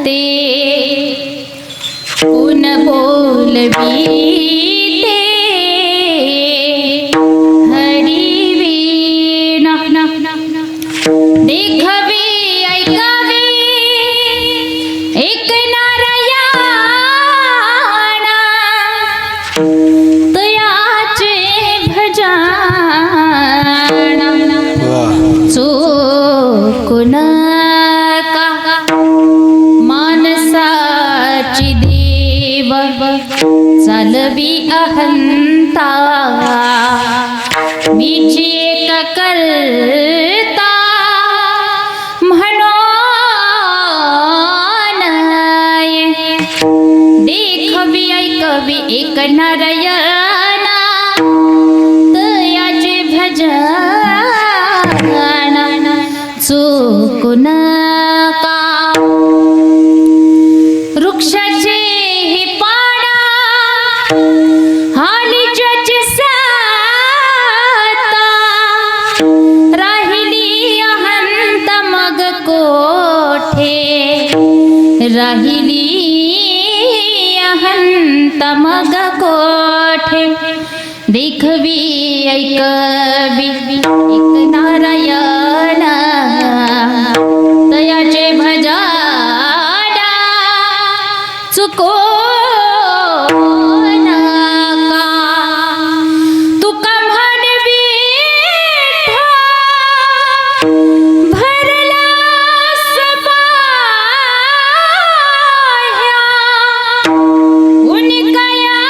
हसते कोण बोलवी ते हरिवीणा देखवी ऐकावी एक नारायणा तयाचे भजना चूकून का मानसाची देव चालवी अहंता मीची एक करता म्हणून देखवी ऐकवी एक नारायणा तयाचे भजन चूकून का वृक्षाचे हे पाना हालीच्याचे साता राहिली अहंत मग कोठे राहिली अहंत मग कोठे देखवी ऐकवी एक नारायण तयाचे भजन चुको नका तुका म्हणवी भरला सबाह्या उनिकया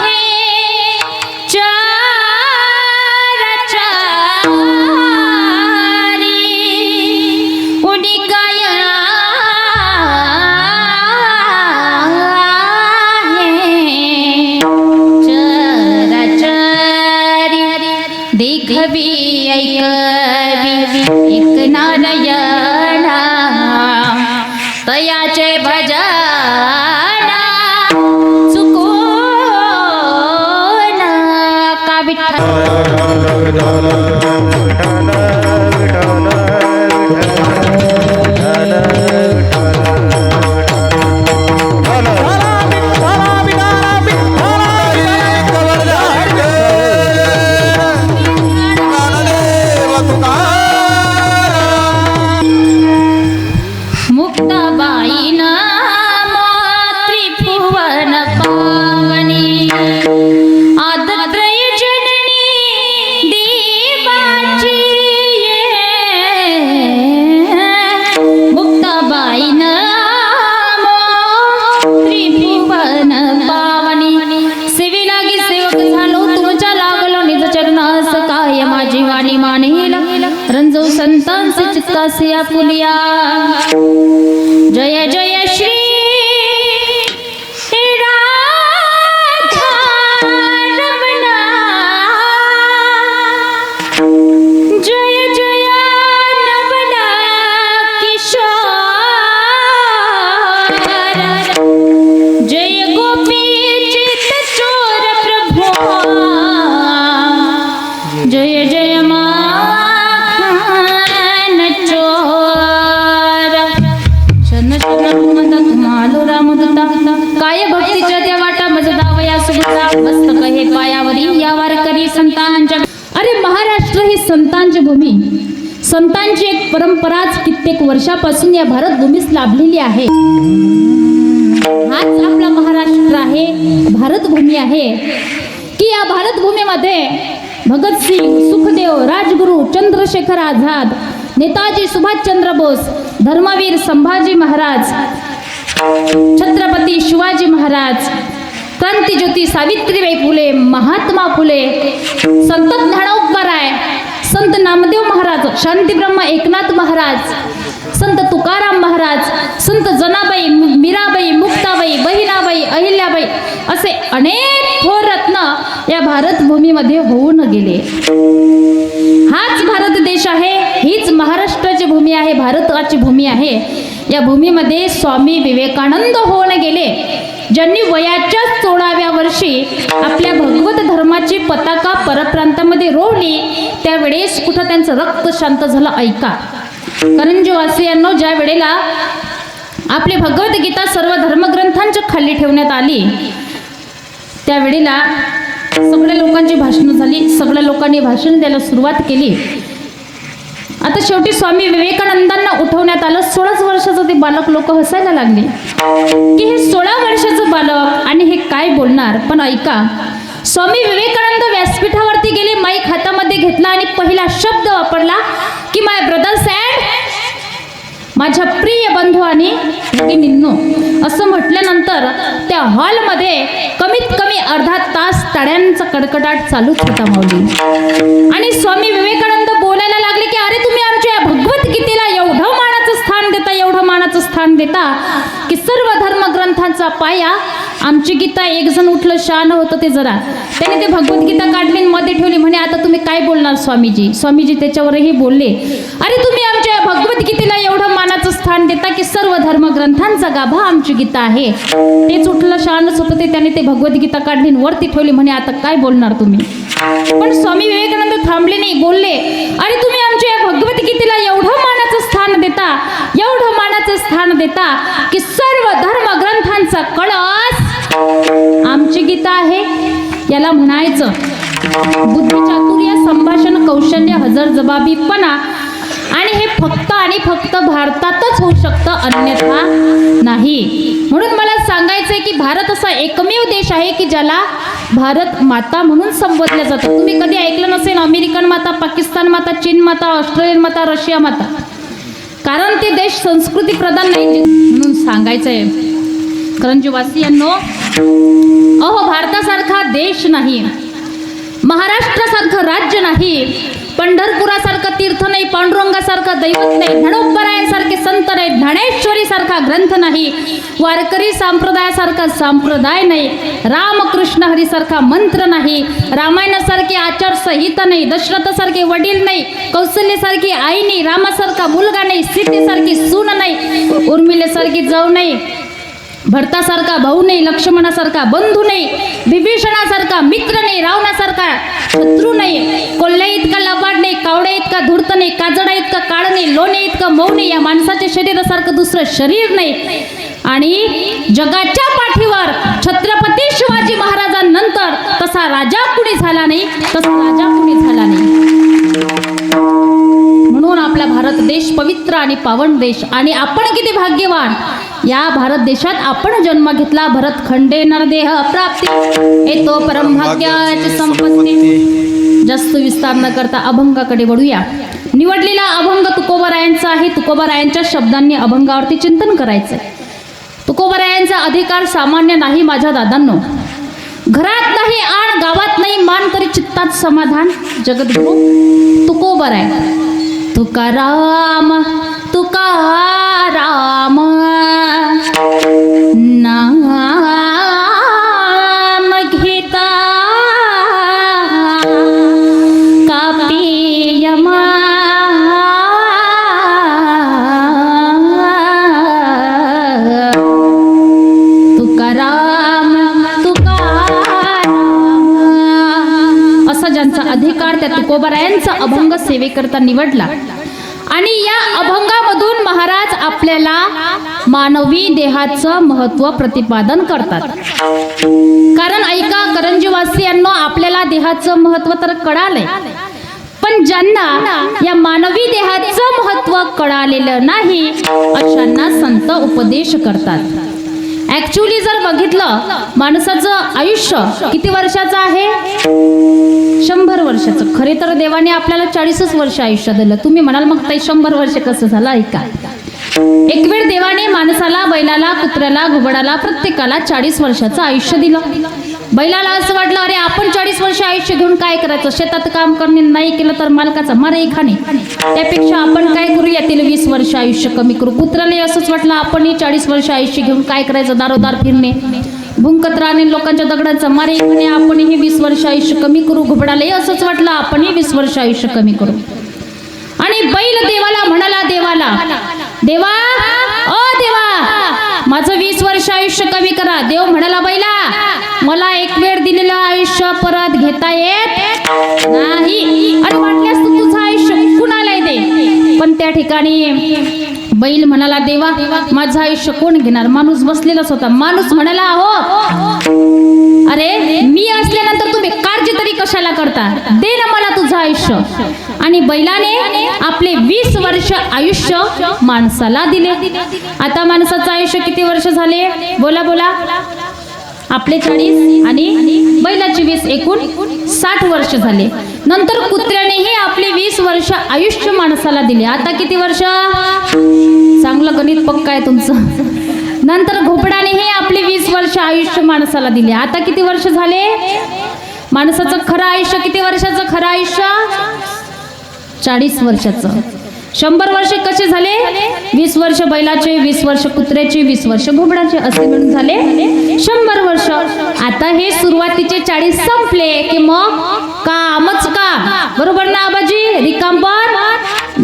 हे चारी उनिकया देखवी ऐकवी एक नारायण तयाचे भजन चुकून का विठ्ठल रंजो संतांचे चित्तासिया फुलिया जय जय श्री राधा रमण जय जय नवल किशोर जय गोपी चित चोर प्रभु जय जय काय भक्तीच्या त्या वाटा मज दावया सुगता मस्तक हे पायावरी या वारकरी संतांच्या अरे महाराष्ट्र ही संतांची भूमी संतांची एक परंपराच कित्येक वर्षापासून या भारत भूमीस लाभलेली आहे हाच आपला महाराष्ट्र आहे भारत भूमी आहे की या भारत भूमीमध्ये भगतसिंग सुखदेव राजगुरु चंद्रशेखर आझाद नेताजी सुभाषचंद्र बोस धर्मवीर संभाजी महाराज छत्रपती शिवाजी महाराज क्रांतिज्योती सावित्रीबाई फुले महात्मा फुले संत ज्ञानोबराय संत नामदेव महाराज शांतीब्रह्म एकनाथ महाराज संत तुकाराम महाराज संत जनाबाई मीराबाई मुक्ताबाई बहिणाबाई अहिल्याबाई असे अनेक थोर रत्न या भारत भूमीमध्ये होऊन गेले हाच भारत देश आहे हीच महाराष्ट्राची भूमी आहे भारताची भूमी आहे या भूमीमध्ये स्वामी विवेकानंद होऊन गेले ज्यांनी वयाच्या 16व्या वर्षी आपल्या भगवत धर्माची पताका परप्रांतामध्ये रोवली त्यावेळेस कुठं त्यांचं रक्त शांत झालं ऐका करंजवासियांनो, ज्या वेळेला आपली भगवद्गीता सर्व धर्मग्रंथांच्या खाली ठेवण्यात आली, त्यावेळेला सगळ्या लोकांची भाषणं झाली, सगळ्या लोकांनी भाषण द्यायला सुरुवात केली. आता शेवटी स्वामी विवेकानंदांना उठवण्यात आलं. 16 वर्षाचं ते बालक, लोक हसायला लागले की हे 16 वर्षाचं बालक आणि हे काय बोलणार. पण ऐका, स्वामी विवेकानंद व्यासपीठावरती गेले, माईक हातामध्ये घेतला आणि पहिला शब्द वापरला की माय ब्रदर्स अँड, माझ्या प्रिय बंधू आणि भगिनींनो, असं म्हटल्यानंतर त्या हॉलमध्ये कमीत कमी अर्धा तास टाळ्यांचा कडकडाट चालूच होता माऊली. आणि स्वामी विवेकानंद बोलायला लागले की अरे तुम्ही आमच्या भगवद्गीतेला एवढं मानाचं स्थान देता, एवढं मानाचं स्थान देता की सर्व धर्मग्रंथांचा पाया आमची गीता. एक जण उठलं, शहाणं होतं ते जरा, त्याने ते भगवद्गीता काढली मध्ये ठेवली. म्हणे आता तुम्ही काय बोलणार स्वामीजी. स्वामीजी त्याच्यावरही बोलले, अरे तुम्ही आमच्या भगवद्गीतेला एवढं मानाचं स्थान देता की सर्व धर्मग्रंथांचा गाभा आमची गीता आहे. तेच उठलं, शहाणच होतं ते, त्याने ते भगवद्गीता काढली वरती ठेवली. म्हणे आता काय बोलणार तुम्ही. पण स्वामी विवेकानंद थांबले नाही, बोलले, अरे तुम्ही आमच्या भगवद्गीतेला एवढं मानाचं स्थान देता, एवढं मानाचं स्थान देता की सर्व धर्मग्रंथांचा कळस आमची गीता आहे. याला म्हणायचं बुद्धिचातुर्य, संभाषण कौशल्य, हजरजबाबीपणा. आणि हे फक्त आणि फक्त भारतातच होऊ शकतं, अन्यथा नाही. म्हणून मला सांगायचंय की भारत असा एकमेव देश आहे की ज्याला भारत माता म्हणून संबोधलं जातं. तुम्ही कधी ऐकलं नसेल अमेरिकन माता, पाकिस्तान माता, चीन माता, ऑस्ट्रेलियन माता, रशिया माता, कारण ते देश संस्कृती प्रधान नाही म्हणून सांगायचंय. करंजवासियांनो, अहो भारतासारखा देश नाही, महाराष्ट्रासारखं राज्य नाही, पंढरपुरासारखं तीर्थ नाही, पांडुरंगासारखं दैवत नाही, ज्ञानोबरायांसारखे संत नाही, ज्ञानेश्वरीसारखा ग्रंथ नाही, वारकरी संप्रदायासारखा संप्रदाय नाही, रामकृष्ण हरीसारखा मंत्र नाही, रामायणासारखी आचारसंहिता नाही, दशरथासारखे वडील नाही, कौशल्यासारखी आई नाही, रामासारखा मुलगा नाही, सीतेसारखी सून नाही, उर्मिलेसारखी जाऊ नाही, भरतासारखा भाऊ नाही, लक्ष्मणासारखा बंधू नाही, विभीषणासारखा मित्र नाही, रावणासारखा शत्रू नाही, कोल्ह्या इतका लबाड नाही, कावड्या इतका धूर्त नाही, काजडा इतका काळ नाही, लोणे इतका मऊ नाही, या माणसाच्या शरीरासारखं दुसरं शरीर नाही. आणि जगाच्या पाठीवर छत्रपती शिवाजी महाराजांनंतर तसा राजा कुणी झाला नाही, तसा राजा कुणी झाला नाही. म्हणून आपला भारत देश पवित्र आणि पावन देश. आणि आपण किती भाग्यवान, या भारत देशात आपण जन्म घेतला. भरत खंडे नरदेह प्राप्ती येतो परम भाग्याची संपत्ती. जास्त विस्तार न करता अभंगाकडे वळूया. निवडलेला अभंग तुकोबारायांचा आहे. तुकोबारायांच्या शब्दांनी अभंगावरती चिंतन करायचं. तुकोबारायांचा अधिकार सामान्य नाही माझ्या दादांनो. घरात नाही आण, गावात नाही मान, तरी चित्तात समाधान. जगद्गुरु तुकोबाराय. तुकाराम तुकाराम नाम घेता कापियमा तुकाराम तुकाराम, असा ज्यांचा अधिकार त्या तुकोबारायांचा अभंग सेवेकरता निवडला. आणि या अभंगामधून महाराज आपल्याला मानवी देहाचं महत्त्व प्रतिपादन करतात. कारण ऐका करंजवासियांनो, आपल्याला देहाचं महत्त्व तर कळालंय, पण ज्यांना या मानवी देहाचं महत्त्व कळालेलं नाही अशांना संत उपदेश करतात. ॲक्च्युली जर बघितलं, माणसाचं आयुष्य किती वर्षाचं आहे? 100 वर्षाचं. खरे तर देवाने आपल्याला 40च वर्ष आयुष्य दिलं. तुम्ही म्हणाल मग ताई 100 वर्ष कसं झालं? ऐका, एक वेळ देवाने माणसाला, बैलाला, कुत्र्याला, घुबडाला, प्रत्येकाला 40 वर्षाचं आयुष्य दिलं. बैलाला असं वाटलं, अरे आपण 40 वर्ष आयुष्य घेऊन काय करायचं, शेतात काम करणे, नाही केलं तर मालकाचा मारही खाणे, त्यापेक्षा आपण काय करू, यातील 20 वर्ष आयुष्य कमी करू. कुत्र्याला असंच वाटलं, आपणही 40 वर्ष आयुष्य घेऊन काय करायचं, दारोदार फिरणे, भुंकत राहणे, लोकांच्या दगडांचा मारही खाणे, आपणही 20 वर्ष आयुष्य कमी करू. घुबडालाही असंच वाटलं, आपणही 20 वर्ष आयुष्य कमी करू. आणि बैल देवाला म्हणाला, देवा ओ देवा, माझं 20 वर्ष आयुष्य कमी करा. देव म्हणाला, बैला मला एक वेळ दिलेलं आयुष्य परत घेता येत नाही. अरे वाटल्यास तू तुझं आयुष्य कुणाला दे, पण त्या ठिकाणी बैल म्हणाला, देवा माझं आयुष्य कोण घेणार? माणूस बसलेलाच होता. माणूस म्हणाला, हो अरे मी असल्यानंतर तुम्ही काळजी तरी कशाला करता? दे ना मला तुझं आयुष्य. आणि बैलाने आपले 20 वर्ष आयुष्य माणसाला दिले. आता माणसाचं आयुष्य किती वर्ष झाले? बोला बोला. आपले 40 आणि बैलाचे 20, एकूण 60 वर्ष झाले. नंतर कुत्र्यानेही आपले 20 वर्ष आयुष्य माणसाला दिले. आता किती वर्ष? चांगलं गणित पक्का आहे तुमचं. नंतर घोपडानेही आपले 20 वर्ष आयुष्य माणसाला दिले. आता किती वर्ष झाले? माणसाचं खरं आयुष्य किती वर्षाचं? खरं आयुष्य 40 वर्षाचं. 100 वर्ष कसे झाले? 20 वर्ष बैलाचे, 20 वर्ष कुत्र्याचे, 20 वर्ष घोबडाचे, असे मिळून झाले 100 वर्ष. आता हे सुरुवातीचे 40 संपले की मग कामच काम. बरोबर ना आबाजी? रिकामपण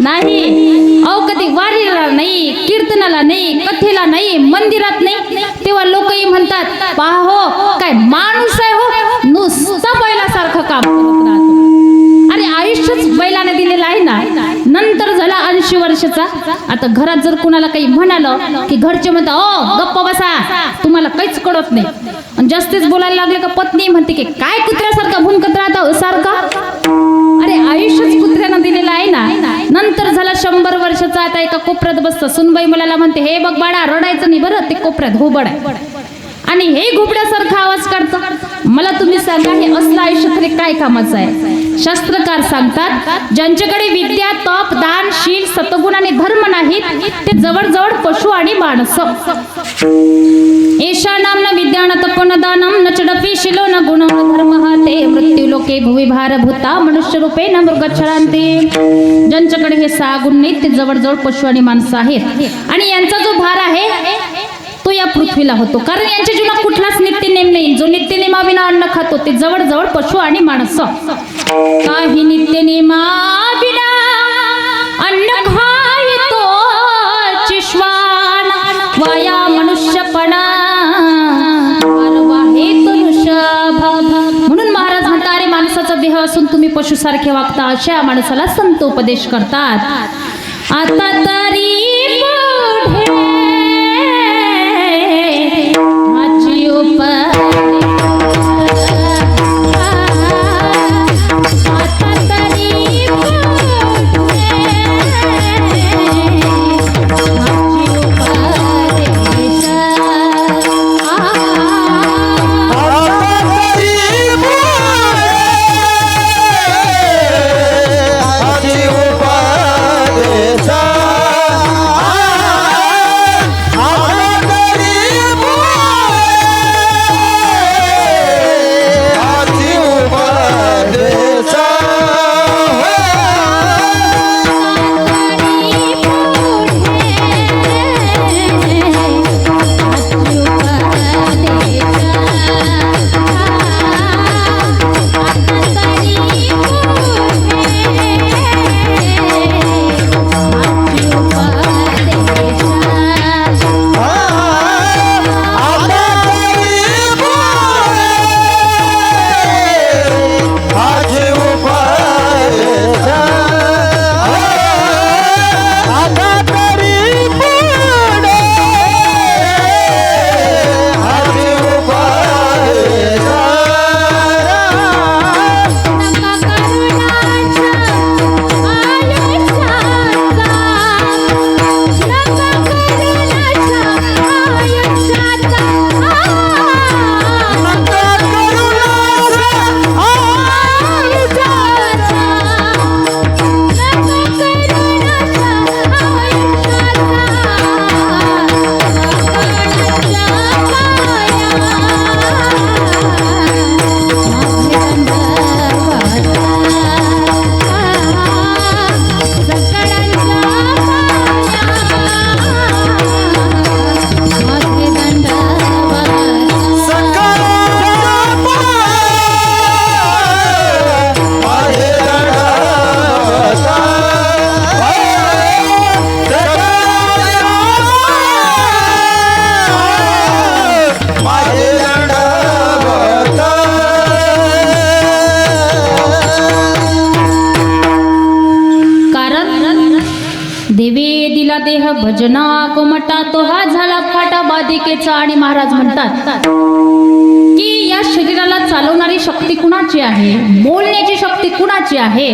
नाही. अहो कधी वारीला नाही, कीर्तनाला नाही, कथेला नाही, मंदिरात नाही, तेव्हा लोकही म्हणतात, पहा हो काय माणूस आहे हो, नुसता बैलासारखं काम करत राहतो. अरे आयुष्यच बैलाने दिलेलं आहे ना. नंतर झाला 80 वर्षाचा. आता घरात जर कुणाला काही म्हणालं की घरचे म्हणतात, ओ गप्प बसा, तुम्हाला काहीच कळत नाही. आणि जास्तीच बोलायला लागले का पत्नी म्हणते की काय कुत्र्यासारखा भुंकत राहता सारखा? अरे आयुष्यच कुत्र्यानं दिलेलं आहे ना. नंतर झाला 100 वर्षाचा. आता एका कोपऱ्यात बसतं. सुनबाई मुलाला म्हणते, हे बघ बाळा रडायचं नाही बरं, ते कोपऱ्यात घोबड आहे आणि हे घोबड्यासारखा आवाज काढतं. मला तुम्ही सांगा, हे असलं आयुष्य तरी काय कामाचं आहे? शास्त्रकार सांगतात, ज्यांच्याकडे विद्या, तप, दान, शील, सतगुण आणि धर्म नाहीत ते जवळजवळ पशु आणि माणसं. एषा नाम विद्या न तप न दानम न चडपी शिलो न गुण न धर्म ते मृत्यू लोके भुवि भारभूता मनुष्य रूपे न मृगच्छरांते. ज्यांच्याकडे हे 6 गुण नाहीत ते जवळजवळ पशु आणि माणसं आहेत. आणि यांचा जो भार आहे तो या पृथ्वीला होतो, कारण यांच्या जीवनात कुठलाच नित्यनेम नाही. जो नित्यनेमाविना अन्न खातो ते जवळजवळ पशु आणि माणसं. काही नित्यनेमाविना अन्न खायतो चिश्वान वाया मनुष्यपणा म्हणून महाराज म्हणतात, अरे माणसाचा देह असून तुम्ही पशुसारखे वागता. अशा माणसाला संत उपदेश करतात. आता तरी देवे दिला देह भजना कोमटा तो हा झाला फाटा बाधिकेचा. आणि महाराज म्हणतात की या शरीराला चालवणारी शक्ती कुणाची आहे, बोलण्याची शक्ती कुणाची आहे.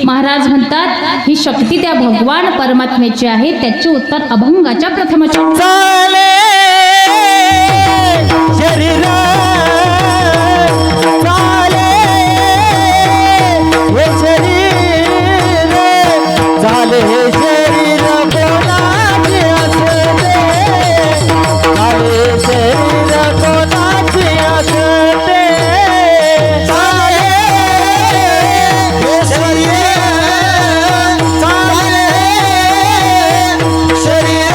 महाराज म्हणतात ही शक्ती त्या भगवान परमात्म्याची आहे. त्याचे उत्तर अभंगाच्या प्रथमच्या चाले शरीर चाले हे शरीर चाले हे शरीर कोणाचे असते चाले शरीर कोणाचे असते चाले हे शरीर चाले शरीर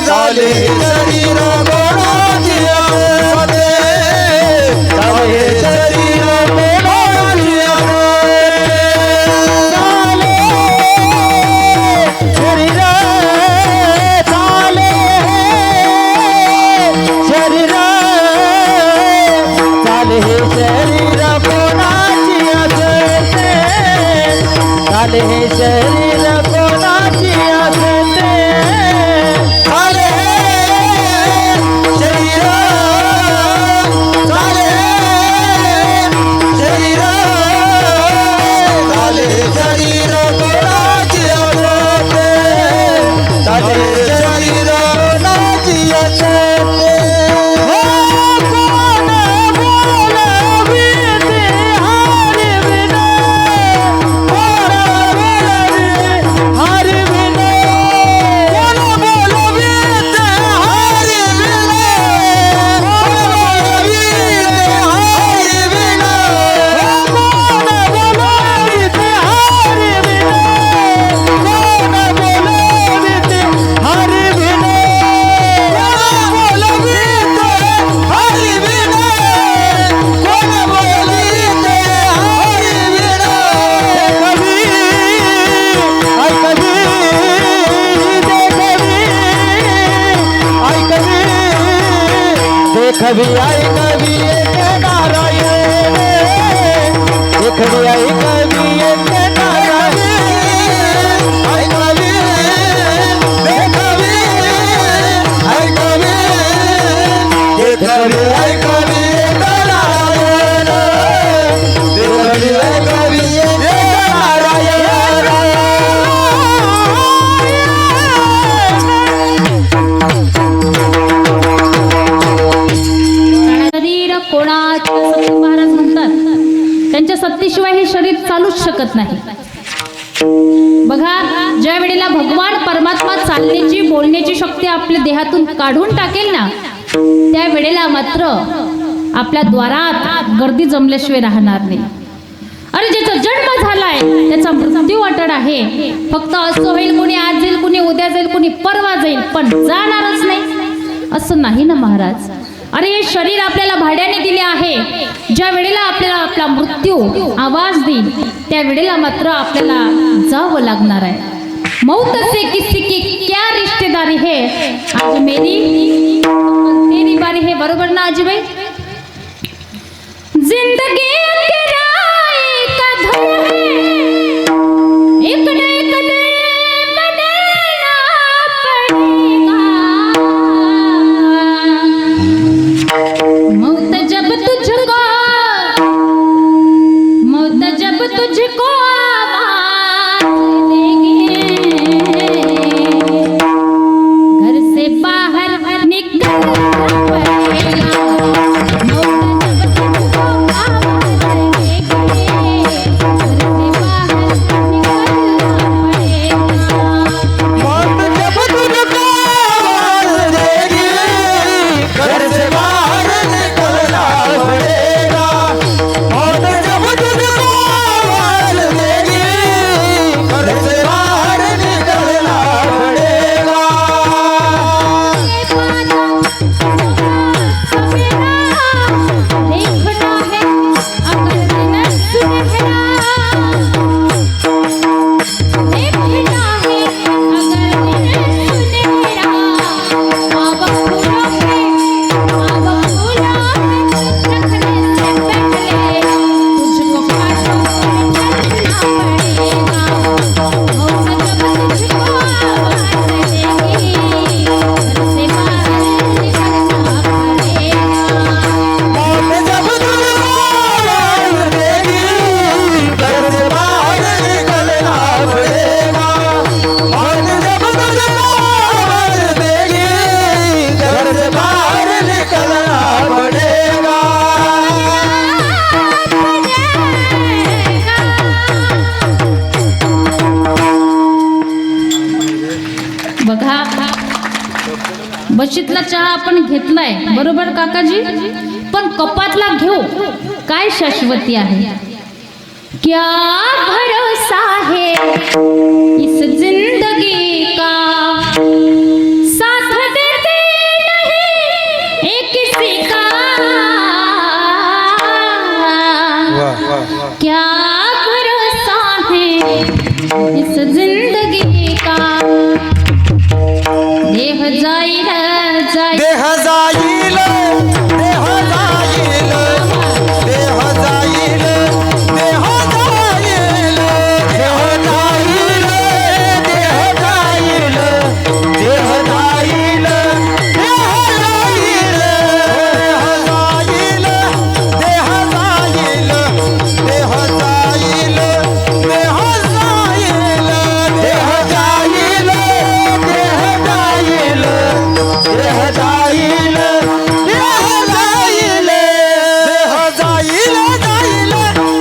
चाले शरीर कोणाचे असते चाले शरीर कोणाचे चाले हे शरीर कोणाची असते चाले शरीर चाले शरीर चाले शरीर कोणाची असते चाले शरीर कोणाची असते कभी आई कभी एक नारायण कभी आई कभी एक नारायण आई कभी कभी आई कभी कभी आई कभी एक नारायण कभी आई कभी एक नारायण महाराज म्हणतात त्यांच्या सत्तेशिवाय हे शरीर चालूच शकत नाही. बघा ज्या वेळेला भगवान परमात्मा चालण्याची बोलण्याची शक्ती आपल्या देहातून काढून टाकेल ना त्या वेळेला मात्र आपल्या द्वारात गर्दी जमल्याशिवाय राहणार नाही. अरे ज्याचा जन्म झालाय त्याचा मृत्यू अटळ आहे. फक्त असं होईल कोणी आज जाईल कोणी उद्या जाईल कोणी परवा जाईल पण जाणारच नाही असं नाही ना महाराज. अरे हे शरीर आपल्याला भाड्याने दिले आहे. ज्या वेळेला आपल्याला आपला मृत्यू आवाज देईल त्या वेळेला मात्र आपल्याला जावं लागणार आहे. मौत से किसी की क्या रिश्तेदारी है आज मेरी तेरी बारी है. बरोबर ना आजीबाई. जिंदगी किराए का घर है एक न एक दिन बदलना पड़ेगा. मौत जब तुझको आवाज देगी घर से बाहर निकलना पड़ेगा. मौत जब तुझको आवाज बक्षीतला चहा आपण घेतलाय बरोबर काकाजी, पण कपातला घेऊ काय शाश्वती आहे? क्या भरोसा है इस जिंदगी का, साथ देते नहीं एक किसी का, क्या भरोसा है इस जिंदगी का, देह जाईल जाईल देह जाईल, देह जाईल, देह जाईल, देह जाईल, देह जाईल, देह जाईल, देह जाईल, देह जाईल, देह जाईल, देह जाईल, देह जाईल, देह जाईल, देह जाईल, देह जाईल, देह जाईल, जाईल,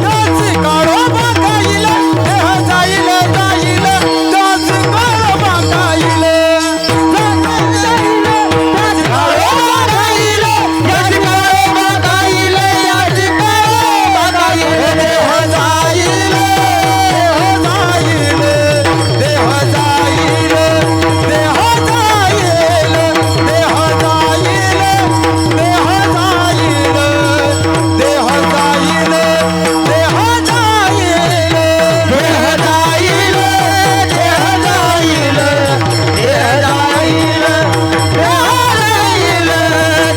त्याच काळोबा गाईल, देह जाईल, जाईल, त्याच काळोबा गाईल, त्याच काळोबा गाईल, याच काळोबा गाईल, याच काळोबा गाईल, देह जाईल, देह जाईल, देह जाईल, देह जाईल, देह जाईल, देह जाईल,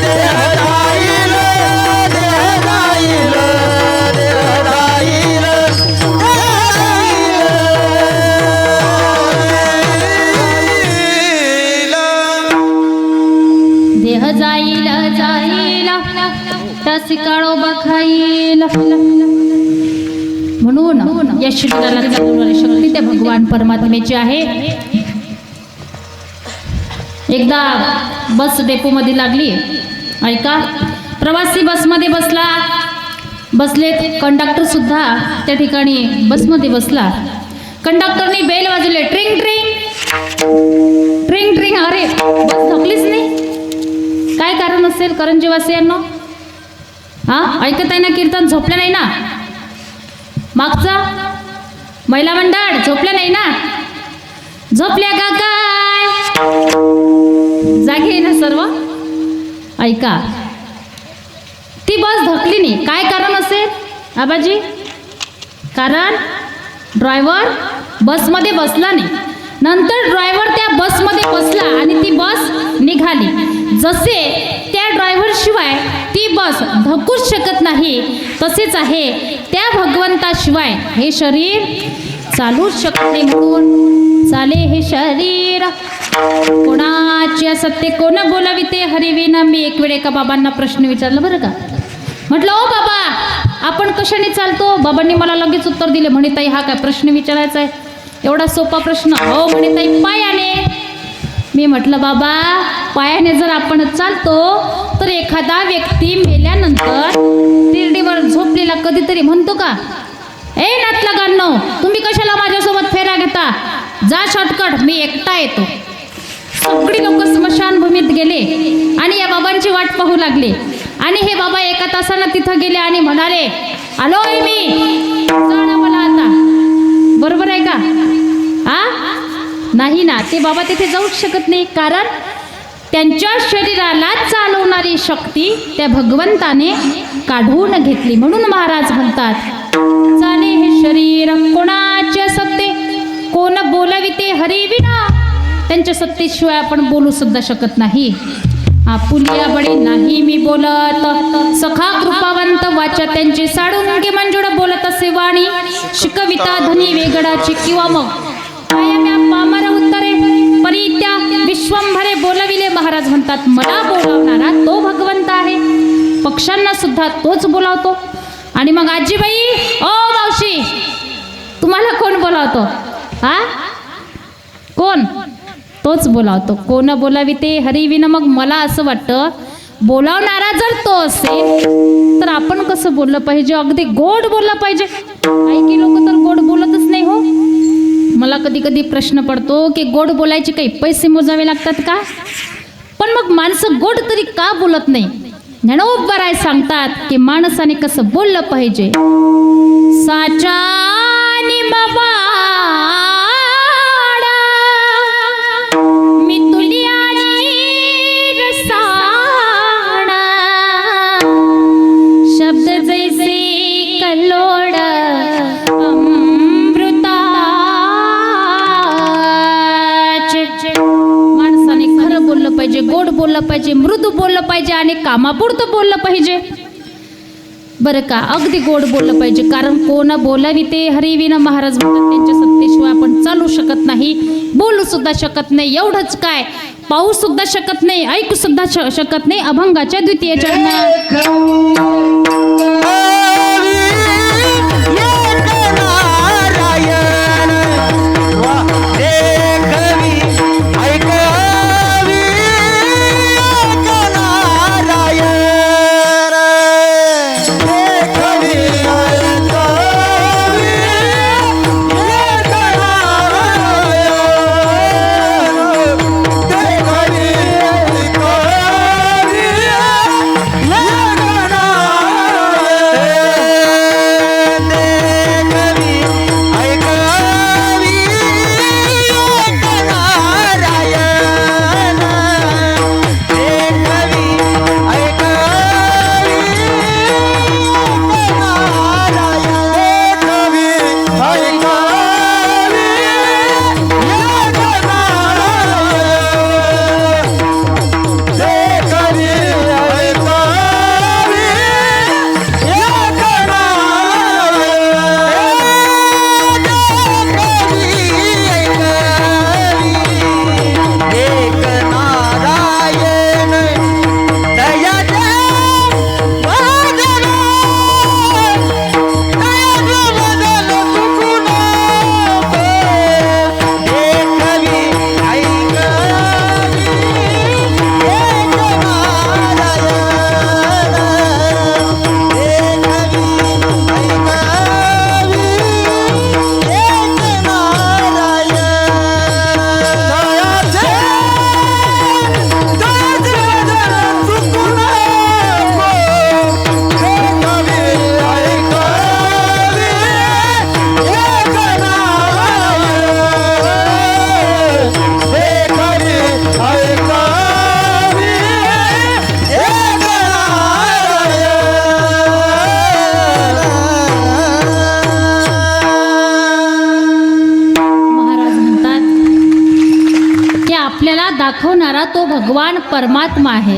देह जाईल, देह जाईल, देह जाईल, देह जाईल, देह जाईल, देह जाईल, देह जाईल जाईल त्याची काळोबा खाईल. म्हणून या शरीराला चालवणारी शक्ती त्या भगवान परमात्म्याची आहे. एकदा बस डेपो मध्ये लागली, ऐका, प्रवासी बसमध्ये बसलेत, कंडक्टर सुद्धा त्या ठिकाणी बसमध्ये बसला. कंडक्टरनी बेल वाजवले, ट्रिंग ट्रिंग ट्रिंग ट्रिंग. अरे बस थकलीच नाही, काय कारण असेल करंजीवासियांनो? हा, ऐकत आहे ना कीर्तन? झोपलं नाही ना? मागचा महिला मंडळ झोपलं नाही ना? झोपल्या का काय? जागे आहे ना सर्व? ऐका, ती बस धकली नाही, काय कारण असेल आबाजी? कारण ड्रायव्हर बसमध्ये बसला नाही. नंतर ड्रायव्हर त्या बसमध्ये बसला आणि ती बस निघाली. जसे त्या ड्रायव्हर शिवाय ती बस धकूच शकत नाही, तसेच आहे त्या भगवंताशिवाय हे शरीर चालूच शकत नाही. म्हणून चाले हे शरीर कोणाचे सत्य कोण बोलाविते हरिविना. मी एक वेळ एका बाबांना प्रश्न विचारला बरं का, म्हटलं ओ बाबा आपण कशाने चालतो? बाबांनी मला लगेच उत्तर दिले, म्हणे ताई हा काय प्रश्न विचारायचा आहे? एवढा सोपा प्रश्न. हो म्हणे ताई पायाने. मी म्हटलं बाबा पायाने जर आपण चालतो तर एखादा व्यक्ती मेल्यानंतर तिरडीवर झोपलेला कधीतरी म्हणतो का, ए नातलगांनो तुम्ही कशाला माझ्यासोबत फेऱ्या घेता, जा शॉर्टकट मी एकटा येतो. सगळी लोक स्मशानभूमीत गेले आणि या बाबांची वाट पाहू लागले. आणि हे बाबा एका तासानं तिथं गेले आणि म्हणाले, आलोय मी, जाणं मला आता. बरोबर आहे का? आ नाही ना, ते बाबा तिथे जाऊच शकत नाही, कारण त्यांच्या शरीराला चालवणारी शक्ती त्या भगवंताने काढून घेतली. म्हणून महाराज म्हणतात, चाले हे शरीर कोणाचे सत्ते कोण बोलविते हरिविना. त्यांच्या सत्तेशिवाय आपण बोलू सुद्धा शकत नाही. आपुलिया बडे नाही मी बोलत, सखा कृपावंत वाचा त्यांची साडून मंजुळ बोलत असे वाणी. शिकविता धनी वेगडाची किंवा मग कायम्या पामर उत्तरे परित्या विश्वंभरे बोलविले. महाराज म्हणतात मला बोलावणारा तो भगवंत आहे, पक्ष्यांना सुद्धा तोच बोलावतो. आणि मग आजीबाई ओ मावशी तुम्हाला कोण बोलावतो? हा कोण? तोच बोलावतो. कोण बोलाविते हरिविना. मग मला असं वाटतं बोलावणारा जर तो असेल तर आपण कसं बोललं पाहिजे? अगदी गोड बोललं पाहिजे. काही की लोक तर गोड बोलतच नाही हो. मला कधी कधी प्रश्न पडतो की गोड बोलायचे काही पैसे मोजावे लागतात का? पण मग माणसं गोड तरी का बोलत नाही? ज्ञानोबराय सांगतात की माणसाने कसं बोललं पाहिजे. साचा निमवाडा मी तुलियानी रसाणा शब्द जैसे कल्लोळ अमृताचे. माणसाने खरं बोललं पाहिजे, गोड बोललं पाहिजे, मृदू बोललं पाहिजे आणि कामापुरतं बोललं पाहिजे बरं का. अगदी गोड बोललं पाहिजे, कारण कोण बोलावी ते हरिविन महाराज म्हणतात. त्यांच्या सत्तेशिवाय आपण चालू शकत नाही, बोलू सुद्धा शकत नाही. एवढंच काय, पाहू सुद्धा शकत नाही, ऐकू सुद्धा शकत नाही. अभंगाच्या द्वितीय चरणात दाखवणारा तो भगवान परमात्मा आहे.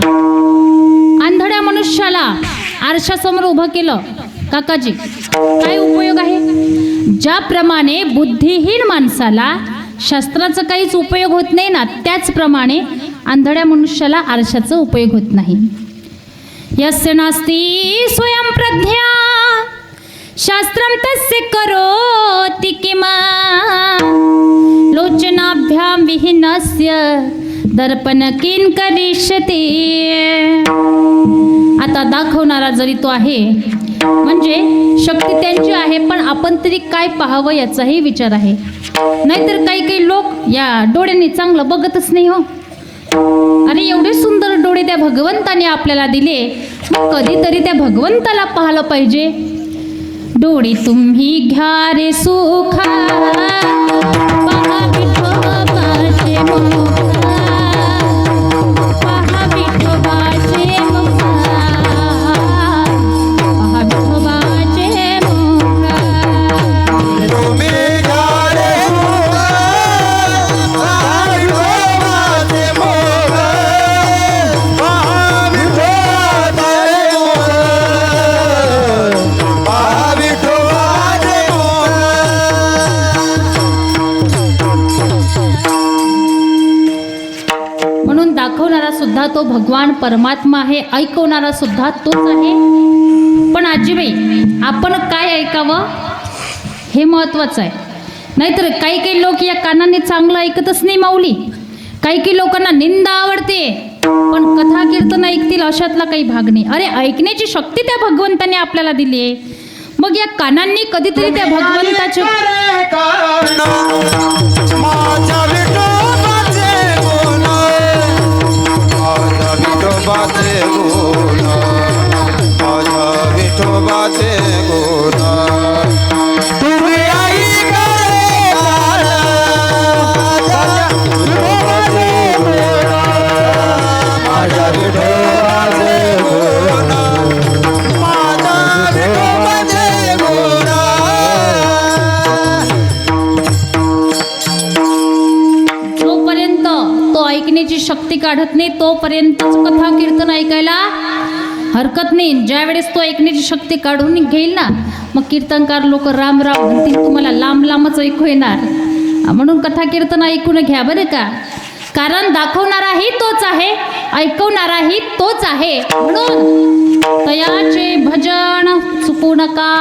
आंधळ्या मनुष्याला आरशासमोर उभं केलं, काकाजी काय उपयोग आहे? ज्याप्रमाणे बुद्धिहीन माणसाला शास्त्राचा काहीच उपयोग होत नाही ना, त्याचप्रमाणे आंधळ्या मनुष्याला आरशाचा उपयोग होत नाही. यस्य नास्ति स्वयं प्रज्ञा शास्त्रं तस्य करोति किमा लोचनाभ्यां विहीनस्य दर्पण किं करिष्यति. आता दाखवणारा जरी तो आहे, म्हणजे शक्ती त्यांची आहे, पण आपण तरी काय पाहावं याचाही विचार आहे. नाहीतर काही लोक या डोळ्यांनी चांगलं बघतच नाही हो. अरे एवढे सुंदर डोळे त्या भगवंताने आपल्याला दिले, मग कधीतरी त्या भगवंताला पाहिलं पाहिजे. डोळे तुम्ही घ्या रे सुखा पहा विठोबाचे मुखा, पहा विठोबाचे मुखा, पहा विठोबाचे मुखा. तुम्ही घ्या रे सुखा पहा विठोबाचे मुखा, पहा विठोबाचे मुखा, पहा विठोबाचे मुखा. म्हणून दाखवणारा सुद्धा तो भगवान परमात्मा आहे, ऐकवणारा सुद्धा तोच आहे. पण आजीबाई, आपण काय ऐकावं हे महत्त्वाचं आहे. नाहीतर काही लोक या कानाने चांगलं ऐकतच नाही माऊली. काही लोकांना निंदा आवडते, पण कथा कीर्तन ऐकतील अशातला काही भाग नाही. अरे ऐकण्याची शक्ती त्या भगवंताने आपल्याला दिली आहे, मग या कानांनी कधीतरी त्या भगवंताचे माझ्या विठोबाचे गुण विठोबाचे गुण माझ्या विठोबाचे गुण तुम्ही ऐकावे कान माझ्या विठोबाचे गुण माझ्या विठोबाचे गुण जोपर्यंत तो ऐकण्याची शक्ती काढत नाही तोपर्यंतच कथा कीर्तन ऐकायला हरकत नाही. ज्या वेळेस तो ऐकण्याची शक्ती काढून घेईल ना मग कीर्तनकार लोक राम राम म्हणतील, तुम्हाला लांब लांबच ऐकू येणार. म्हणून कथा कीर्तन ऐकून घ्या बरं का, कारण दाखवणाराही तोच आहे, ऐकवणाराही तोच आहे. म्हणून तयाचे भजन चुकू नका,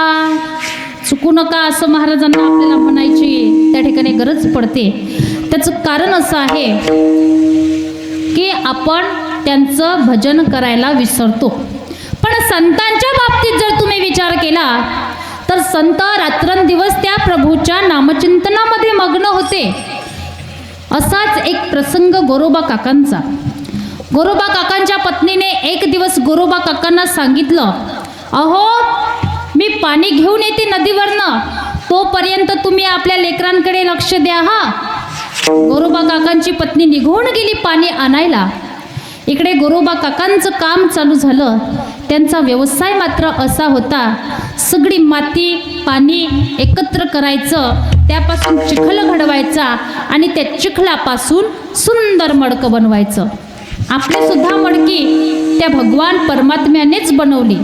चुकू नका असं महाराजांना आपल्याला म्हणायची त्या ठिकाणी गरज पडते. त्याचं कारण असं आहे की आपण त्यांचं भजन करायला विसरतो. पण संतांच्या बाबतीत जर तुम्ही विचार केला तर संत रात्रंदिवस त्या प्रभूच्या नामचिंतनामध्ये मग्न होते. असाच एक प्रसंग गोरोबा काकांचा. गोरोबा काकांच्या पत्नीने एक दिवस गोरोबा काकांना सांगितलं, अहो मी पाणी घेऊन येते नदीवरनं, तोपर्यंत तुम्ही आपल्या लेकरांकडे लक्ष द्या हा. गोरोबा काकांची पत्नी निघून गेली पाणी आणायला. इकडे गोरोबा काकांचं काम चालू झालं. त्यांचा व्यवसाय मात्र असा होता, सगळी माती पाणी एकत्र करायचं, त्यापासून चिखल घडवायचा आणि त्या चिखलापासून सुंदर मडकं बनवायचं. आपली सुद्धा मडकी त्या भगवान परमात्म्यानेच बनवली.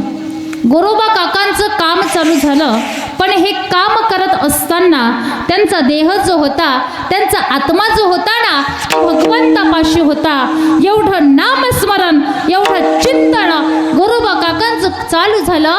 गोरोबा काकांचं काम चालू झालं. पण हे काम करत असताना त्यांचा देह जो होता, त्यांचा आत्मा जो होता ना, भगवंतापाशी होता. एवढं नामस्मरण, एवढं चिंतन गोरोबा काकांचं चालू झालं.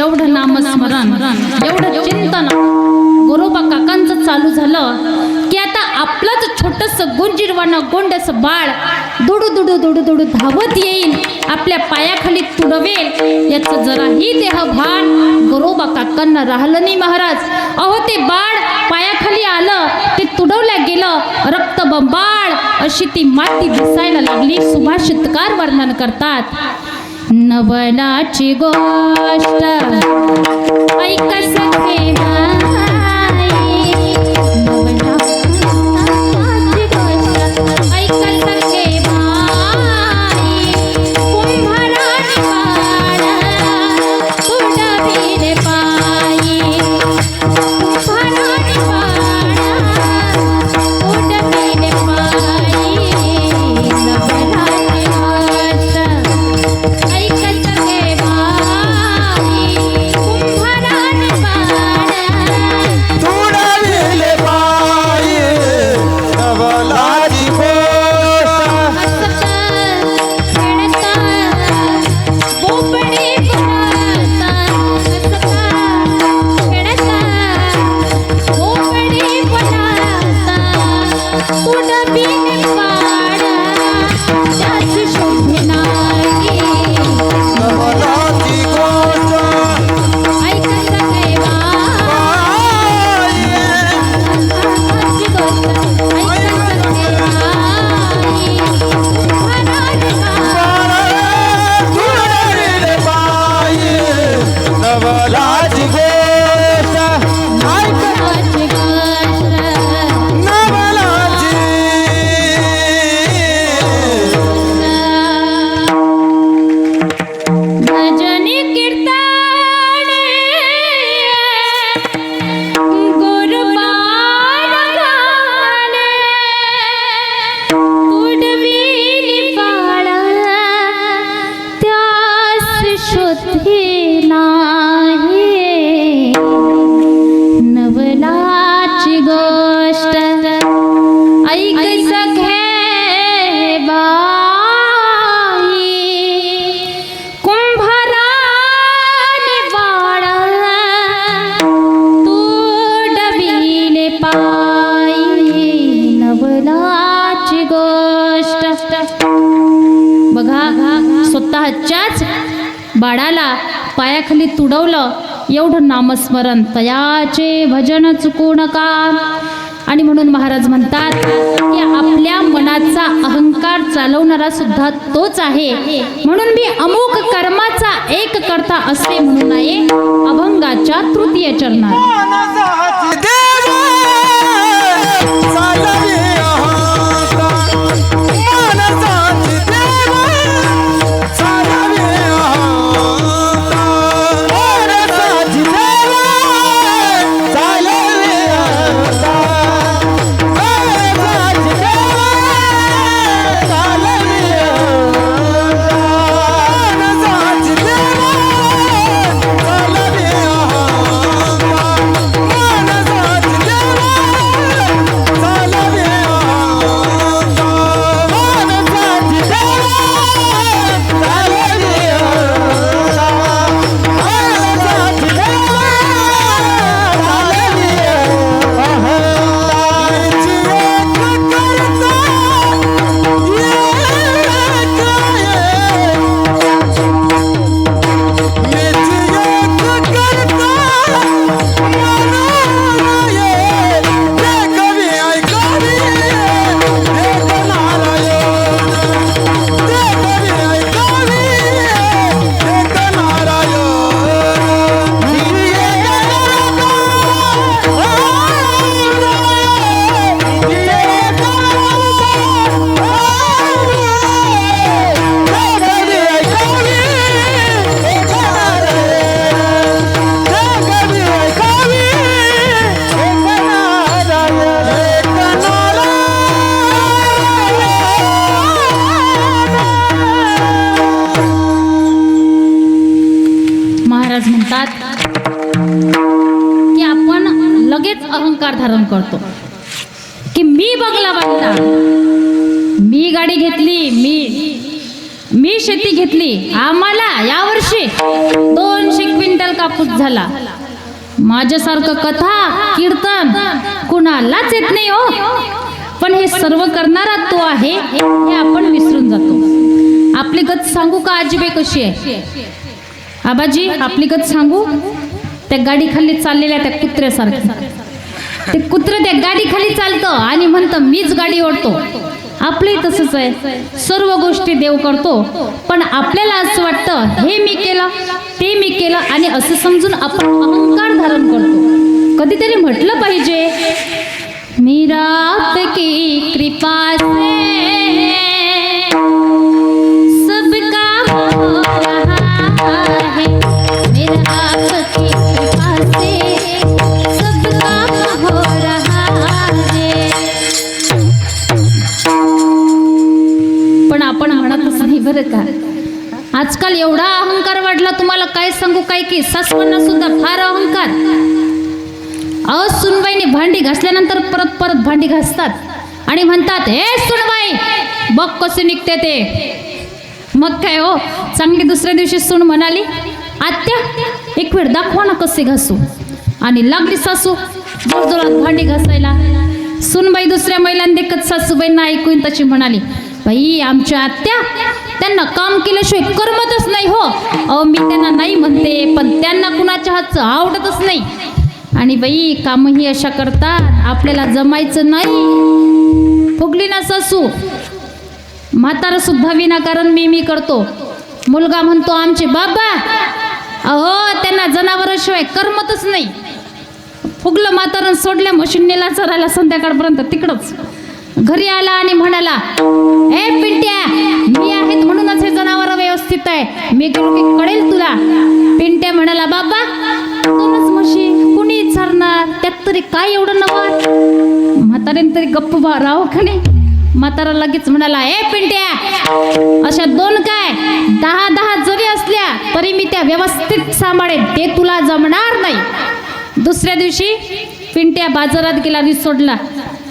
एवढं नामस्मरण, एवढं चिंतन गोरोबा काकांचं चालू झालं की आता आपलंच छोटस गुंजीरवानं गोंडस बाळ दुडू दुडू दुडू दुडू धावत येईल, आपल्या पायाखाली तुडवेल, याचं जराही देहभान गोरोबा काकांना राहिलं नाही महाराज. अहो ते बाळ पायाखाली आलं, ते तुडवल्या गेलं, रक्तबंबाळ अशी ती माती दिसायला लागली. सुभाषितकार वर्णन करतात, नवलाची गोष्ट ऐक सखे बाई, नवलाची गोष्ट ऐक सखे बाई, कुंभाराने बाळ तुडविले पायी, कुंभाराने बाळ तुडविले पायी, नवलाची गोष्ट ऐक सखे बाई, कुंभाराने बाळ तुडविले पायी, नवलाची गोष्ट नवलाची गोष्ट तुडविले पायी, नवलाची गोष्ट ऐक नवलाची भजनी कीर्तन गुरुबाण गाणे, तुडविली बाळ त्यास शोधे नाही, नवलाची गोष्ट ऐक सखे बाई, कुंभाराने बाळ तुडविले पायी, नवलाची गोष्ट. बघा स्वतःच्याच बाळाला पायाखाली तुडवलं, एवढं नामस्मरण, तयाचे भजन चुकू नका. आणि म्हणून महाराज म्हणतात की आपल्या मनाचा अहंकार चालवणारा सुद्धा तोच आहे. म्हणून मी अमुक कर्माचा एक करता असे म्हणू नये अभंगाच्या तृतीय चरणात. मानसाची देव चालवी अहंकार, मानसाची देव चालवी अहंकार, मानसाची देव चालवी अहंकार, मानसाची देव चालवी अहंकार, मानसाची देव चालवी अहंकार धारण करतो की मी बंगला बांधला, मी गाडी घेतली, मी शेती घेतली, आम्हाला यावर्षी 200 क्विंटल कापूस झाला. माझ्यासारखं कथा कीर्तन कुणालाच येत नाही हो. पण हे सर्व करणारा तो आहे हे आपण विसरून जातो. आपली गत सांगू का आजीबाई कशी आहे? आबाजी आपली गत सांगू? त्या गाडी खाली चाललेल्या त्या कुत्र्यासारखं. ते कुत्रे त्या गाडी खाली चालतं आणि म्हणतं मीच गाडी ओढतो. आपलंही तसंच आहे. सर्व गोष्टी देव करतो, पण आपल्याला असं वाटतं हे मी केलं ते मी केलं आणि असं समजून आपण अहंकार धारण करतो. कधीतरी म्हटलं पाहिजे मेरा आपकी कृपा से सबका हो रहा है. मेरा आपकी कृपा से सबका हो रहा है. पण आपण म्हणतच नाही बरं का. आजकाल एवढा अहंकार वाढला, तुम्हाला काय सांगू. काय की सासवांना सुद्धा फार अहंकार. सुनबाईने भांडी घासल्यानंतर परत परत भांडी घासतात आणि म्हणतात हे सुनबाई बघ कसे निघते ते. मग काय हो, चांगली दुसऱ्या दिवशी सून म्हणाली आत्या एक वेळ दाखवा ना कसे घासू. आणि लागली सासू जोरजोरात भांडी घासायला. सुनबाई दुसऱ्या महिलांना देखत सासूबाईंना ऐकून तशी म्हणाली बाई आमच्या आत्या त्यांना काम केल्याशिवाय करमतच नाही हो. अहो मी त्यांना नाही म्हणते, पण त्यांना कुणाच्या हातचं आवडतच नाही. आणि बाई कामही अशा करतात आपल्याला जमायचं नाही. फुगली ना सासू. म्हातारा सुद्धा विनाकारण मी करतो. मुलगा म्हणतो आमचे बाबा अहो त्यांना जनावराशिवाय करमतच नाही. फुगलं म्हातारण सोडल्या मशीनला चरायला संध्याकाळपर्यंत तिकडंच. घरी आला आणि म्हणाला हे पिंट्या मी आहेत म्हणूनच हे जनावर व्यवस्थित आहे, मी गेलो की कळेल तुला. पिंट्या म्हणाला बाबा दोनच म्हशी कुणी चारणार, त्यात तरी काय एवढं नवं. म्हाताऱ्याने तरी गप्प राव का नाही. म्हातारा लगेच म्हणाला ए पिंट्या अशा दोन काय 10 जरी असल्या तरी मी त्या व्यवस्थित सांभाळेन, ते तुला जमणार नाही. दुसऱ्या दिवशी पिंट्या बाजारात गेला, सोडला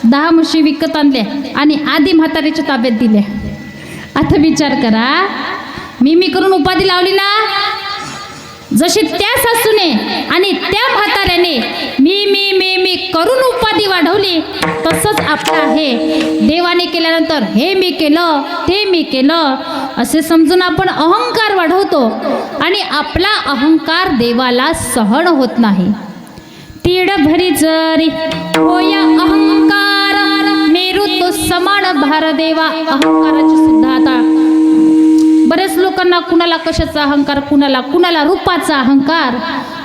10 म्हशी विकत आणल्या आणि आधी म्हातारीच्या ताब्यात दिल्या. आता विचार करा मी करून उपाधी लावली ना. जशी त्या सासूने आणि त्या म्हाताऱ्याने मी करून उपाधी वाढवली, तसंच आपलं आहे. देवाने केल्यानंतर हे मी केलं ते मी केलं असे समजून आपण अहंकार वाढवतो आणि आपला अहंकार देवाला सहन होत नाही. तीड भरी जरी होया अहंकार मेरू तो समान भार देवा. अहंकाराची सुद्धा आता बरेच लोकांना कुणाला कशाचा अहंकार, कुणाला रूपाचा अहंकार,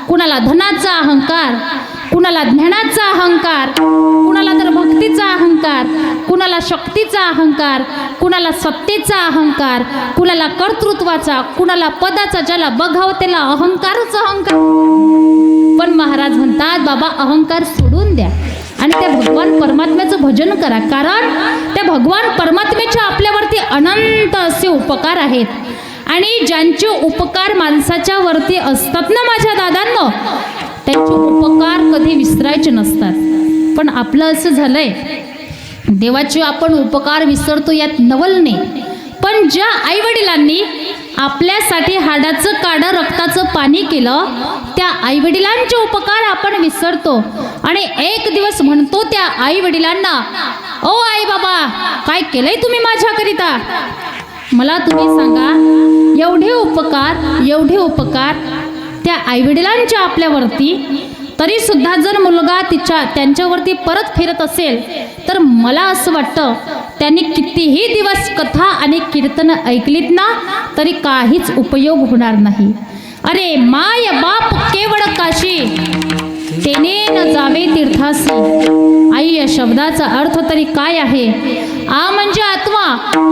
कुणाला धनाचा अहंकार, कुणाला ज्ञानाचा अहंकार, कुणाला तर भक्तीचा अहंकार, कुणाला शक्तीचा अहंकार, कुणाला सत्तेचा अहंकार, कुणाला कर्तृत्वाचा, कुणाला पदाचा. ज्याला बघावं त्याला अहंकारच अहंकार. पण महाराज म्हणतात बाबा अहंकार सोडून द्या आणि त्या भगवान परमात्म्याचं भजन करा. कारण त्या भगवान परमात्म्याच्या आपल्यावरती अनंत असे उपकार आहेत आणि ज्यांचे उपकार माणसाच्या वरती असतात ना माझ्या दादांनो, त्यांचे उपकार कधी विसरायचे नसतात. पण आपलं असं झालंय देवाचे आपण उपकार विसरतो यात नवल नाही. पण ज्या आईवडिलांनी आपल्यासाठी हाडाचं काढं रक्ताचं पाणी केलं त्या आईवडिलांचे उपकार आपण विसरतो आणि एक दिवस म्हणतो त्या आईवडिलांना ओ आई बाबा काय केलंय तुम्ही माझ्याकरिता. मला तुम्ही सांगा एवढे उपकार त्या आईवडिलांच्या आपल्यावरती, तरी सुद्धा जर मुलगा त्यांच्यावरती परत फिरत असेल तर मला असं वाटतं त्यांनी कितीही दिवस कथा आणि कीर्तन ऐकलीत ना तरी काहीच उपयोग होणार नाही. अरे माय बाप केवळ काशी तेने न जावे तीर्थासी. आई या शब्दाचा अर्थ तरी काय आहे. आ म्हणजे आत्मा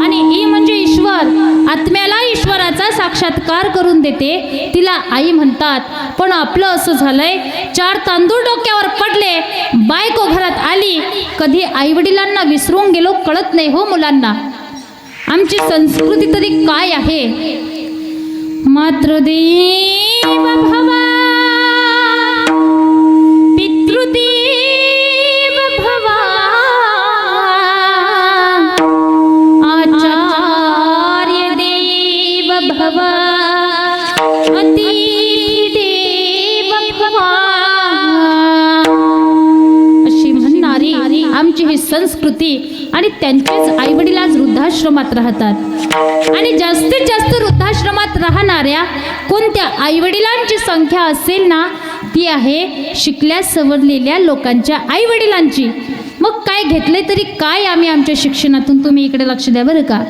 आणि ई म्हणजे ईश्वर. आत्म्याला ईश्वराचा साक्षात्कार करून देते, तिला आई म्हणतात. पण आपलं असं झालंय 4 तांदूळ डोक्यावर पडले, बायको घरात आली, कधी आईवडिलांना विसरून गेलो कळत नाही हो मुलांना. आमची संस्कृती तरी काय आहे. मातृदेव भव पितृदेव भव आचार्य देव भव अतिथी आमची ही संस्कृती आणि त्यांचेच आईवडील आज वृद्धाश्रमात राहतात. आणि जास्तीत जास्त वृद्धाश्रमात राहणाऱ्या कोणत्या आईवडिलांची संख्या असेल ना, ती आहे शिकल्या सवरलेल्या लोकांच्या आईवडिलांची. मग काय घेतले तरी काय आम्ही आमच्या शिक्षणातून, तुम्ही इकडे लक्ष द्या बरं का.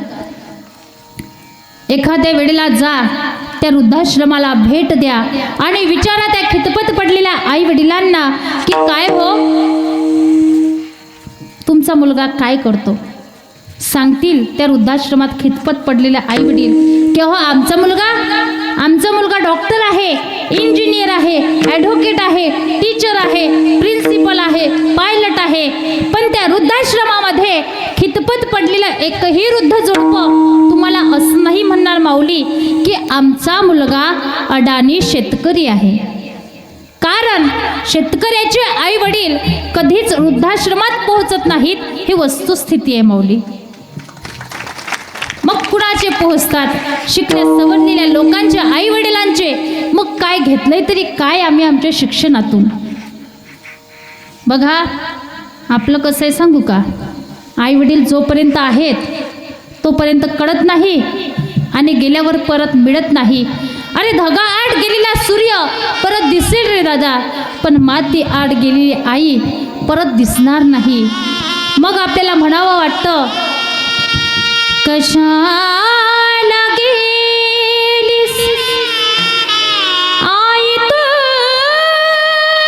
एखाद्या वेळेला जा, त्या वृद्धाश्रमाला भेट द्या आणि विचारा त्या खितपत पडलेल्या आई वडिलांना की काय हो, तुमचा मुलगा काय करतो. सांगतील त्या वृद्धाश्रमात खितपत पडलेल्या आई वडील की हो, आमचा मुलगा डॉक्टर आहे, इंजिनियर आहे, ॲडव्होकेट आहे, टीचर आहे, प्रिन्सिपल आहे, पायलट आहे. पण त्या वृद्धाश्रमामध्ये खितपत पडलेलं एकही वृद्ध जोडपं तुम्हाला असं नाही म्हणणार माऊली की आमचा मुलगा अडाणी शेतकरी आहे. कारण शेतकऱ्याचे आई वडील कधीच वृद्धाश्रमात पोहोचत नाहीत, ही वस्तुस्थिती आहे माऊली. मग कुणाचे पोहोचतात? शिकल्या सवरलेल्या लोकांच्या आई वडिलांचे. मग काय घेतलंय तरी काय आम्ही आमच्या शिक्षणातून. बघा आपलं कसं आहे सांगू का, आई वडील जोपर्यंत आहेत तोपर्यंत कळत नाही आणि गेल्यावर परत मिळत नाही. अरे धगा आड गेलेला सूर्य परत दिसेल रे दादा, पण माती आड गेलेली आई परत दिसणार नाही. मग आपल्याला म्हणावं वाटतं, कशाला गेलीस आई तू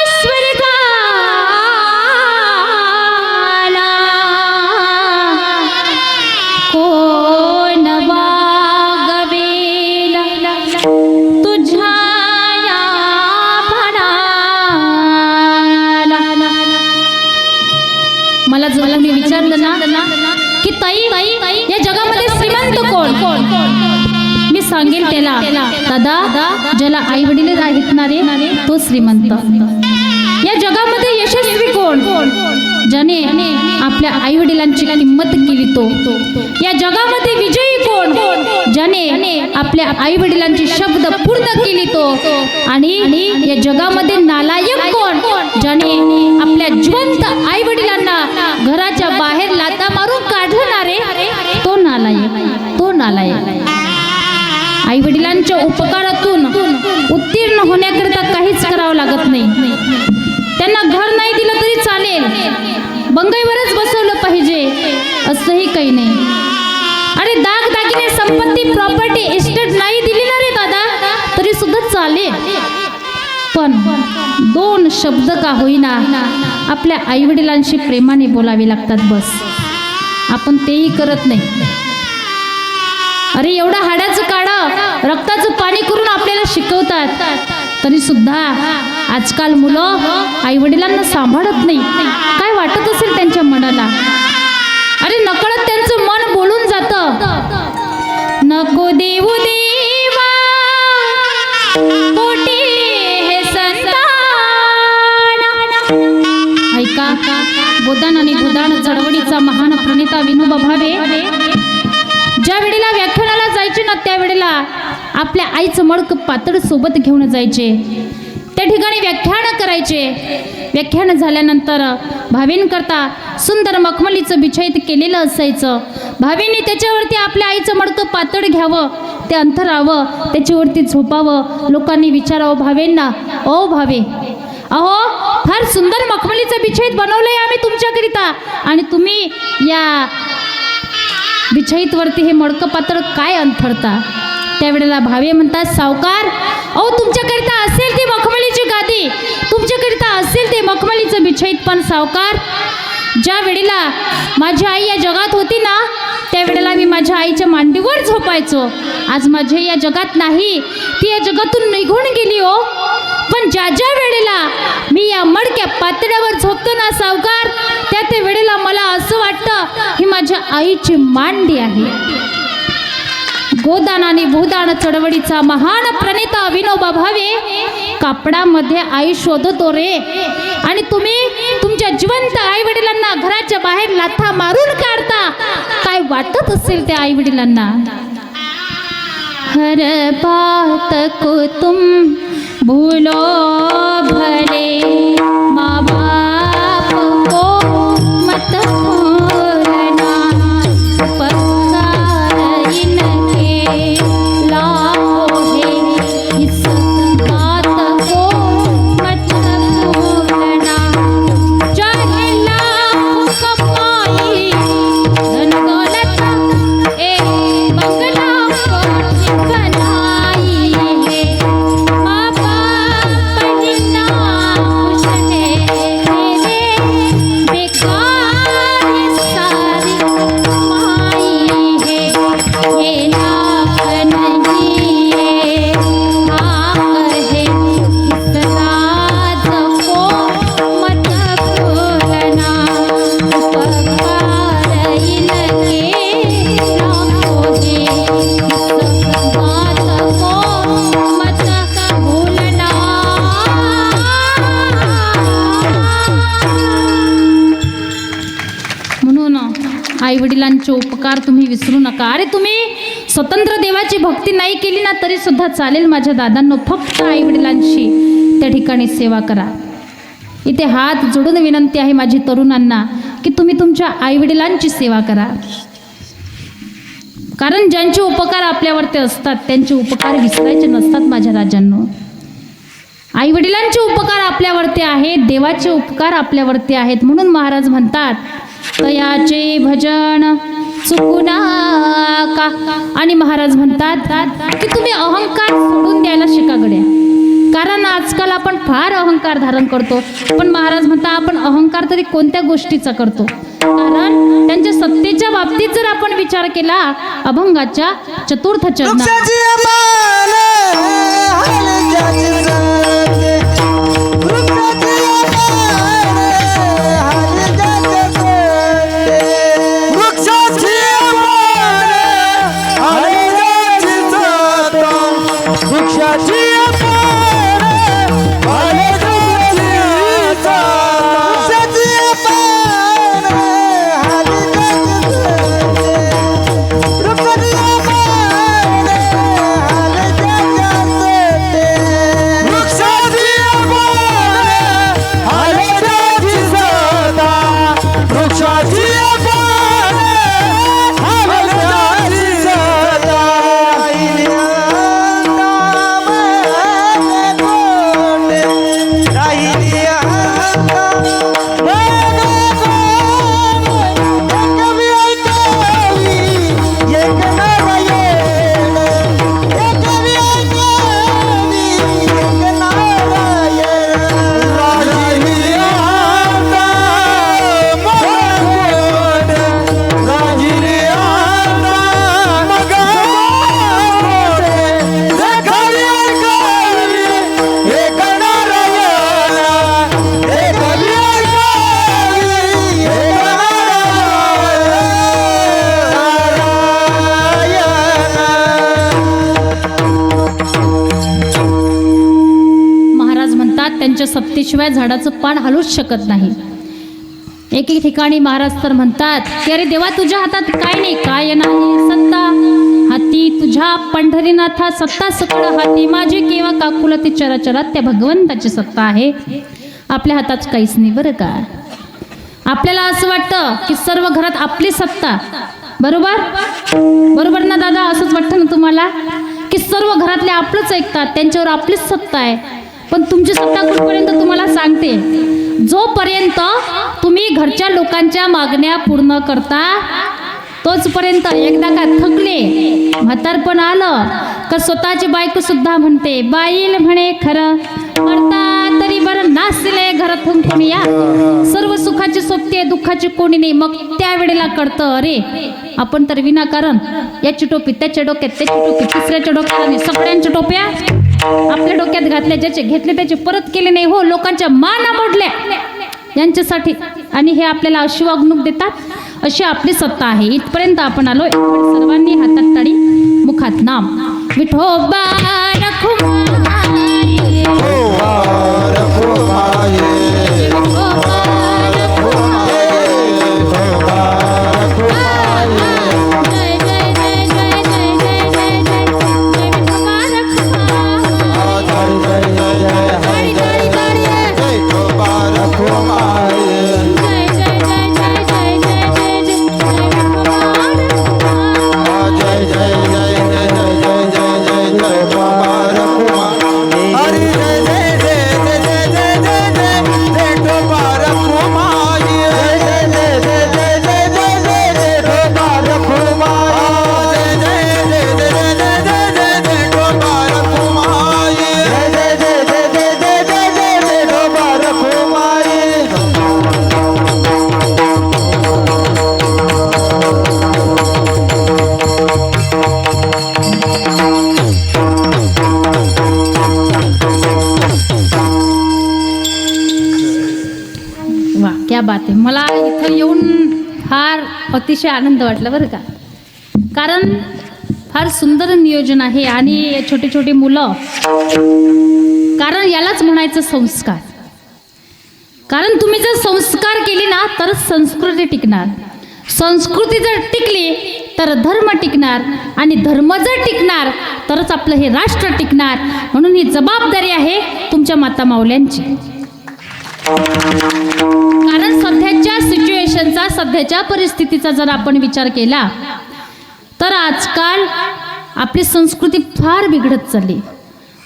स्वर्गाला, कोण वागवेल तुझ्या या भानाला. मला जर कोणी विचारलं ना की ताई या जगामध्ये श्रीमंत कोण, मी सांगेल त्याला, दादा ज्याला आई वडील आहेत ना रे, तो श्रीमंत. या जगामध्ये यशस्वी कोण, ज्याने आपल्या आई वडिलांची किंमत केली तो. या जगामध्ये विजयी कोण, ज्याने आपल्या आई वडिलांची शब्द पूर्ण केली तो. आणि या जगामध्ये नालायक कोण, ज्याने आपल्या जिवंत आई वडिलांना घराच्या बाहेर लाथा मारून काढणारे, तो नालायक. आई वडिलांच्या उपकारातून उत्तीर्ण होण्याकरिता काहीच करावं लागत नाही. त्यांना घर नाही दिलं तरी चालेल, बंगईवरच बसवलं पाहिजे असंही काही नाही. अरे दागदागिने, संपत्ती, प्रॉपर्टी, इस्टेट नाही दिली ना रे दादा तरी सुद्धा चालेल, पण दोन शब्द का होईना आपल्या आई वडिलांशी प्रेमाने बोलावे लागतात. बस आपण तेही करत नाही. अरे एवढं हाडाचं काढं, रक्ताचं पाणी करून आपल्याला शिकवतात, तरी सुद्धा आजकाल मुलं आई वडिलांना सांभाळत नाही. काय वाटत असेल त्यांच्या मनाला. अरे नकळत त्यांचं मन बोलून जातं, नको देऊ देवा कोटी हे संतान. ऐका, गोदान आणि गोदान चळवळीचा महान प्रणेता विनोबा भावे ज्या वेळेला व्याख्यानाला जायचे ना, त्यावेळेला आपल्या आईचं मडकं पातळ सोबत घेऊन जायचे. त्या ठिकाणी व्याख्यान करायचे. व्याख्यान झाल्यानंतर भावेंकरता सुंदर मखमलीचं बिछाईत केलेलं असायचं. भावेंनी त्याच्यावरती आपल्या आईचं मडकं पातळ घ्यावं, ते अंथरावं, त्याच्यावरती झोपावं. लोकांनी विचारावं भावेंना, ओ भावे, अहो फार सुंदर मखमलीचं बिछाईत बनवलंय आम्ही तुमच्याकरिता, आणि तुम्ही या बिछाईतवरती हे मडकं पातळ काय अंथरता. त्यावेळेला भावे म्हणतात, सावकार, अहो तुमच्याकरिता असेल ती मखमलीची गादी, तुमच्याकरिता असेल ते मखमलीचं बिछाईत, पण सावकार, ज्या वेळेला माझी आई या जगात होती ना, त्यावेळेला मी माझ्या आईच्या मांडीवर झोपायचो. आज माझे या जगात नाही, ती या जगातून निघून गेली हो. पण ज्या ज्या वेळेला मी या मडक्या पातळ्यावर झोपतो ना सावकार, त्या त्या वेळेला मला असं वाटतं ही माझ्या आईची मांडी आहे. गोदान आणि भूदान चळवळीचा महान प्रणेता विनोबा भावे कापडामध्ये आई शोधतो रे, आणि तुम्ही तुमच्या जिवंत आई वडिलांना घराच्या बाहेर लाथा मारून काढता. काय वाटत असेल त्या आई वडिलांना. हर बात को तुम भूलो भले, माँ बाप को मत आईवडिलांचे उपकार तुम्ही विसरू नका. अरे तुम्ही स्वतंत्र देवाची भक्ती नाही केली ना तरी सुद्धा चालेल माझ्या दादांनो, फक्त आईवडिलांची त्या ठिकाणी सेवा करा. इथे हात जोडून विनंती आहे माझी तरुणांना की तुम्ही तुमच्या आईवडिलांची सेवा करा. कारण ज्यांचे उपकार आपल्यावरती असतात त्यांचे उपकार विसरायचे नसतात माझ्या राजांनो. आईवडिलांचे उपकार आपल्यावरती आहेत, देवाचे उपकार आपल्यावरती आहेत. म्हणून महाराज म्हणतात तयाचे भजन चुकू नका. आणि महाराज म्हणतात की तुम्ही अहंकार सोडून द्यायला शिका गड्या. कारण आजकाल आपण फार अहंकार धारण करतो. पण महाराज म्हणतात आपण अहंकार तरी कोणत्या गोष्टीचा करतो. कारण त्यांच्या सत्तेच्या बाबतीत जर आपण विचार केला अभंगाच्या चतुर्थ चरणात त्यांच्या सत्तेशिवाय झाडाचं पान हलूच शकत नाही. एक एक ठिकाणी महाराज तर म्हणतात की अरे देवा तुझ्या हातात काय नाही, काय नाही सत्ता हाती तुझ्या पंढरीनाथा, सत्ता सकळ हाती माझे केव्हा काकुलती चराचरात त्या भगवंताची सत्ता आहे. आपल्या हातात काहीच नाही बरं का. आपल्याला असं वाटतं की सर्व घरात आपली सत्ता. बरोबर बरोबर ना दादा, असंच वाटतं ना तुम्हाला की सर्व घरातले आपलंच ऐकतात, त्यांच्यावर आपलीच सत्ता आहे. पण तुमची सत्ता कुठपर्यंत तुम्हाला सांगते, जोपर्यंत तुम्ही घरच्या लोकांच्या मागण्या पूर्ण करता तोचपर्यंत. एकदा का थकले, म्हातारपण आलं का स्वतःची बायको सुद्धा म्हणते बाईल म्हणे खरं मरता तरी बरं नाचले घरातून कोणी या. सर्व सुखाची सोबती दुःखाची कोणी नाही. मग त्यावेळेला कळतं अरे आपण तर विनाकारण याची टोपी त्याच्या डोक्यात, त्याची टोपी तिसऱ्याच्या डोक्यात आणि सगळ्यांच्या टोप्या आपल्या डोक्यात घातल्या, ज्याचे घेतले त्याचे परत केले नाही. हो, लोकांच्या माना मोडल्या यांच्यासाठी, आणि हे आपल्याला अशी वागणूक देतात. अशी आपली सत्ता आहे. इथपर्यंत आपण आलो. एक वेळ सर्वांनी हातात टाळी, मुखात नाम. विठोबा रखुमाई, विठोबा रखुमाई, विठोबा रखुमाई, विठोबा रखुमाई. जय जय जय जय जय जय जय जय जय विठोबा रखुमाई. जय जय जय जय जय जय जय विठोबा रखुमाई. बात आहे. मला इथं येऊन फार अतिशय आनंद वाटला बरं का. कारण फार सुंदर नियोजन आहे आणि छोटे छोटे मुलं, कारण यालाच म्हणायचं संस्कार. कारण तुम्ही जर संस्कार केले ना तरच संस्कृती टिकणार. संस्कृती जर टिकली तर धर्म टिकणार आणि धर्म जर टिकणार तरच आपलं हे राष्ट्र टिकणार. म्हणून ही जबाबदारी आहे तुमच्या माता माऊल्यांची. कारण सध्याच्या सिच्युएशनचा, सध्याच्या परिस्थितीचा जर आपण विचार केला तर आजकाल आपली संस्कृती फार बिघडत चालली.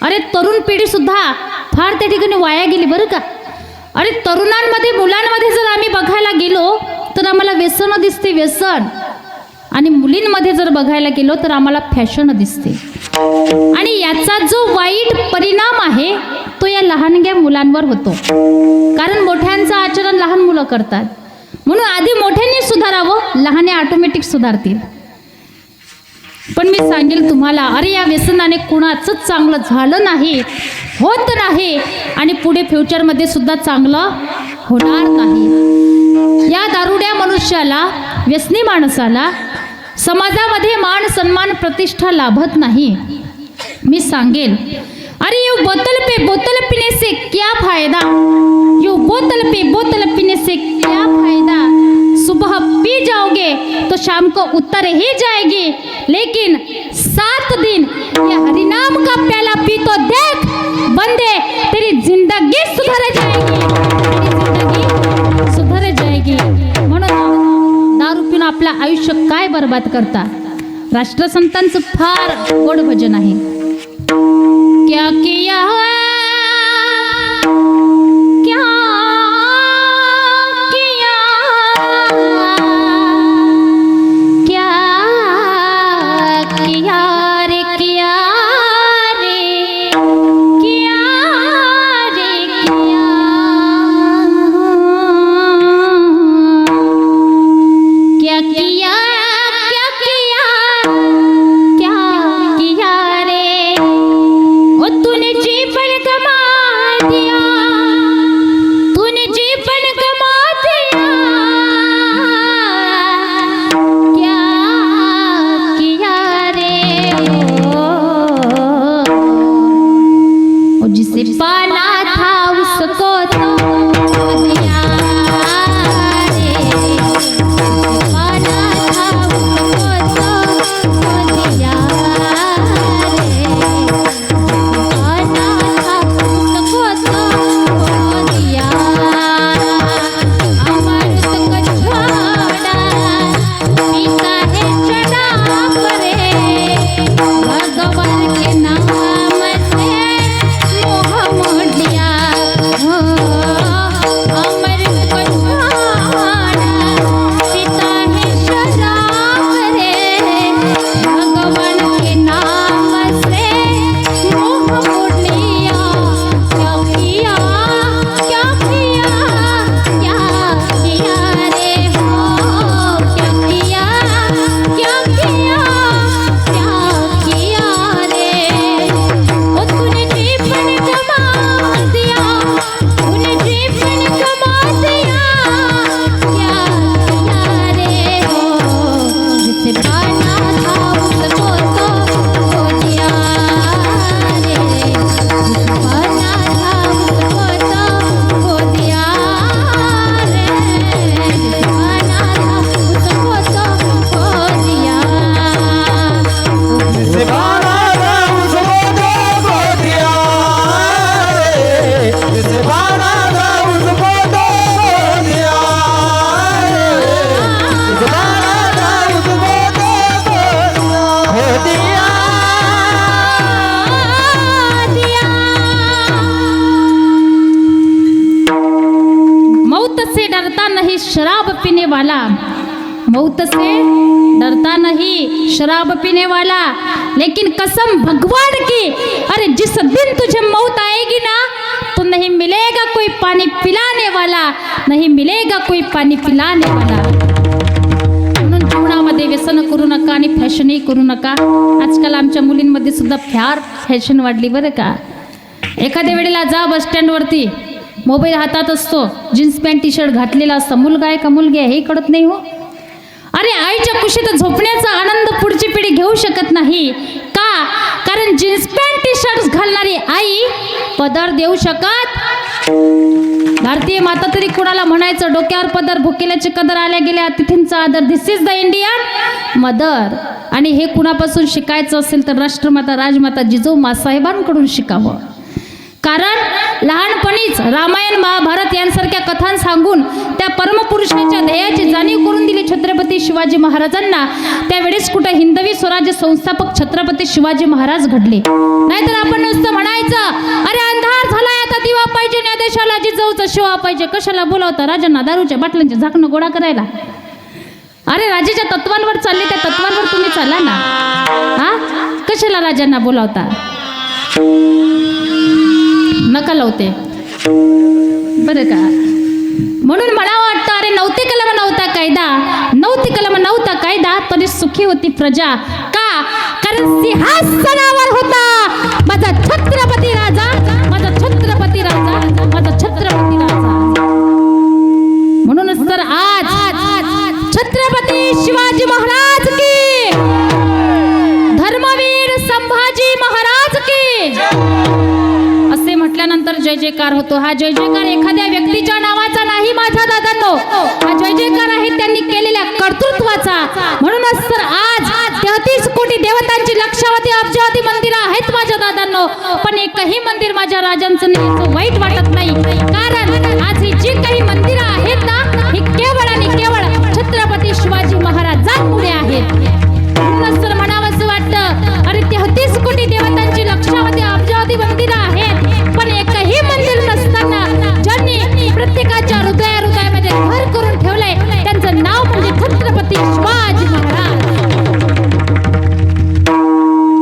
अरे तरुण पिढी सुद्धा फार त्या ठिकाणी वाया गेली बरं का. अरे तरुणांमध्ये, मुलांमध्ये जर आम्ही बघायला गेलो तर आम्हाला व्यसन दिसते, व्यसन. आणि मुलींमध्ये जर बघायला गेलो तर आम्हाला फॅशन दिसते. आणि याचा जो वाईट परिणाम आहे तो या लहानग्या मुलांवर होतो. कारण मोठ्यांचं आचरण लहान मुलं करतात. म्हणून आधी मोठ्यांनी सुधारावं, लहाने ऑटोमॅटिक सुधारतील. पण मी सांगेल तुम्हाला, अरे या व्यसनाने कुणाचंच चांगलं झालं नाही, होत नाही आणि पुढे फ्युचरमध्ये सुद्धा चांगलं होणार नाही. या दारुड्या मनुष्याला, व्यसनी माणसाला समाजामध्ये मान सन्मान प्रतिष्ठा लाभत नाही. मी सांगेल, अरे ये बोतल पीने से क्या फायदा, यो बोतल पीने से क्या फायदा. सुबह पी जाओगे तो शाम को उतर ही जाएगी, लेकिन 7 दिन ये हरिनाम का प्याला पी तो देख बंदे, तेरी जिंदगी सुधर जाएगी, तेरी जिंदगी सुधर जाएगी. म्हणून दारू पिऊन आपलं आयुष्य काय बर्बाद करता. राष्ट्रसंतांचं फार गोड भजन आहे. क्या किया क्या किया क्या किया रे किया रे किया रे किया. क्या किया क्या किया क्या किया रे, ओ तूने जीवन गमा दिया, तूने जीवन गमा दिया. क्या किया रे, ओ जिसे पाना था उसको तो दिया रे, पाना था उसको तो दिया रे, पाना था उसको तो दिया. अमृत को छोड़ा पीता है शराब रे, भगवान के नाम से मोह मोह लिया. अमृत को छोड़ा पीता है शराब रे, भगवान के नाम से मोह मोह लिया. क्या किया क्या किया क्या किया रे, हो क्या किया क्या किया क्या किया रे. ओ तूने जीवन गमा दिया, तूने जीवन गमा दिया. क्या किया रे, हो जिसे पाना था उसको तो दिया रे, जिसे पाना था उसको तो दिया रे, जिसे पाना था उसको तो दिया. जिसे बाना था उसको तो दिया रे, जिसे बाना था उसको तो दिया रे, जिसे बाना था उसको तो दिया. मौत से डरता नहीं शराब पीने वाला, मौत से डरता नहीं शराब पीने वाला, लेकिन कसम भगवान की, अरे जिस दिन तुझे मौत आएगी ना तो नहीं मिलेगा कोई पानी पिलाने वाला, नहीं मिलेगा कोई पानी पिलाने वाला. म्हणून जीवनामध्ये व्यसन करू नका आणि फॅशनही करू नका. आजकाल आमच्या मुलींमध्ये सुद्धा फार फॅशन वाढली बरं का. एखाद्या वेळेला जा बस स्टँडवरती, मोबाईल हातात असतो, जीन्स पॅन्ट टी शर्ट घातलेला असतं, मुलगा आहे का मुलगी आहे हे कळत नाही हो. अरे आईच्या कुशीत झोपण्याचा आनंद पुढची पिढी घेऊ शकत नाही का? कारण जीन्स पॅन्ट टी शर्ट घालणारी आई पदर देऊ शकत भारतीय माता तरी कुणाला म्हणायचं? डोक्यावर पदर, भुकेल्याची कदर, आल्या गेल्या अतिथींचा आदर. दिस इज द इंडियन मदर. आणि हे कुणापासून शिकायचं असेल तर राष्ट्रमाता राजमाता जिजाऊ मासाहेबांकडून शिकावं. कारण लहानपणीच रामायण महाभारत यांसारख्या कथा सांगून त्या परमपुरुषाच्या ध्येयाची जाणीव करून दिली छत्रपती शिवाजी महाराजांना. त्यावेळेस कुठे हिंदवी स्वराज्य संस्थापक छत्रपती शिवाजी महाराज घडले. नाहीतर आपण नुसतं म्हणायचं, अरे अंधार झालाय आता दिवा पाहिजे, या देशाला जिजाऊचा शिवा पाहिजे. कशाला बोलावता राजांना दारूच्या बाटल्यांचे झाकणं गोळा करायला? अरे राजाच्या तत्वांवर चालले, त्या तत्वांवर तुम्ही चाला ना. हा, कशाला राजांना बोलावता? नका लावते बरं का. म्हणून मला वाटतं, अरे नव्हते कलम नव्हता कायदा, नव्हती कलम नव्हता कायदा, तरी सुखी होती प्रजा. का? कारण सिंहासनावर होता माझा छत्रपती राजा, माझा छत्रपती राजा, माझा छत्रपती राजा. म्हणूनच तर आज छत्रपती शिवाजी महाराज की, धर्मवीर संभाजी महाराज की असे म्हटल्यानंतर जय जयकार होतो. हा जय जयकार एखाद्या व्यक्तीच्या नावाचा नाही माझ्या दादांनो, हा जय जयकार आहे त्यांनी केलेल्या कर्तृत्वाचा. म्हणूनच तर आज 33 कोटी देवतांची लक्षावधी अब्जावधी मंदिरं आहेत माझ्या दादांनो, पण एकही मंदिर माझ्या राजांचं नाही, वाईट वाटत नाही. कारण आज ही जी काही मंदिरं आहेत ना, ही केवळ आणि केवळ छत्रपती शिवाजी महाराजांमुळे आहेत. म्हणूनच तर म्हणावंसं वाटतं, अरे 33 कोटी देवतांची लक्षावधी अब्जावधी मंदिरं आहेत, पण एकही मंदिर नसताना ज्यांनी प्रत्येकाच्या हृदयामध्ये घर करून ठेवलंय, त्यांचं नाव म्हणजे छत्रपती शिवाजी महाराज.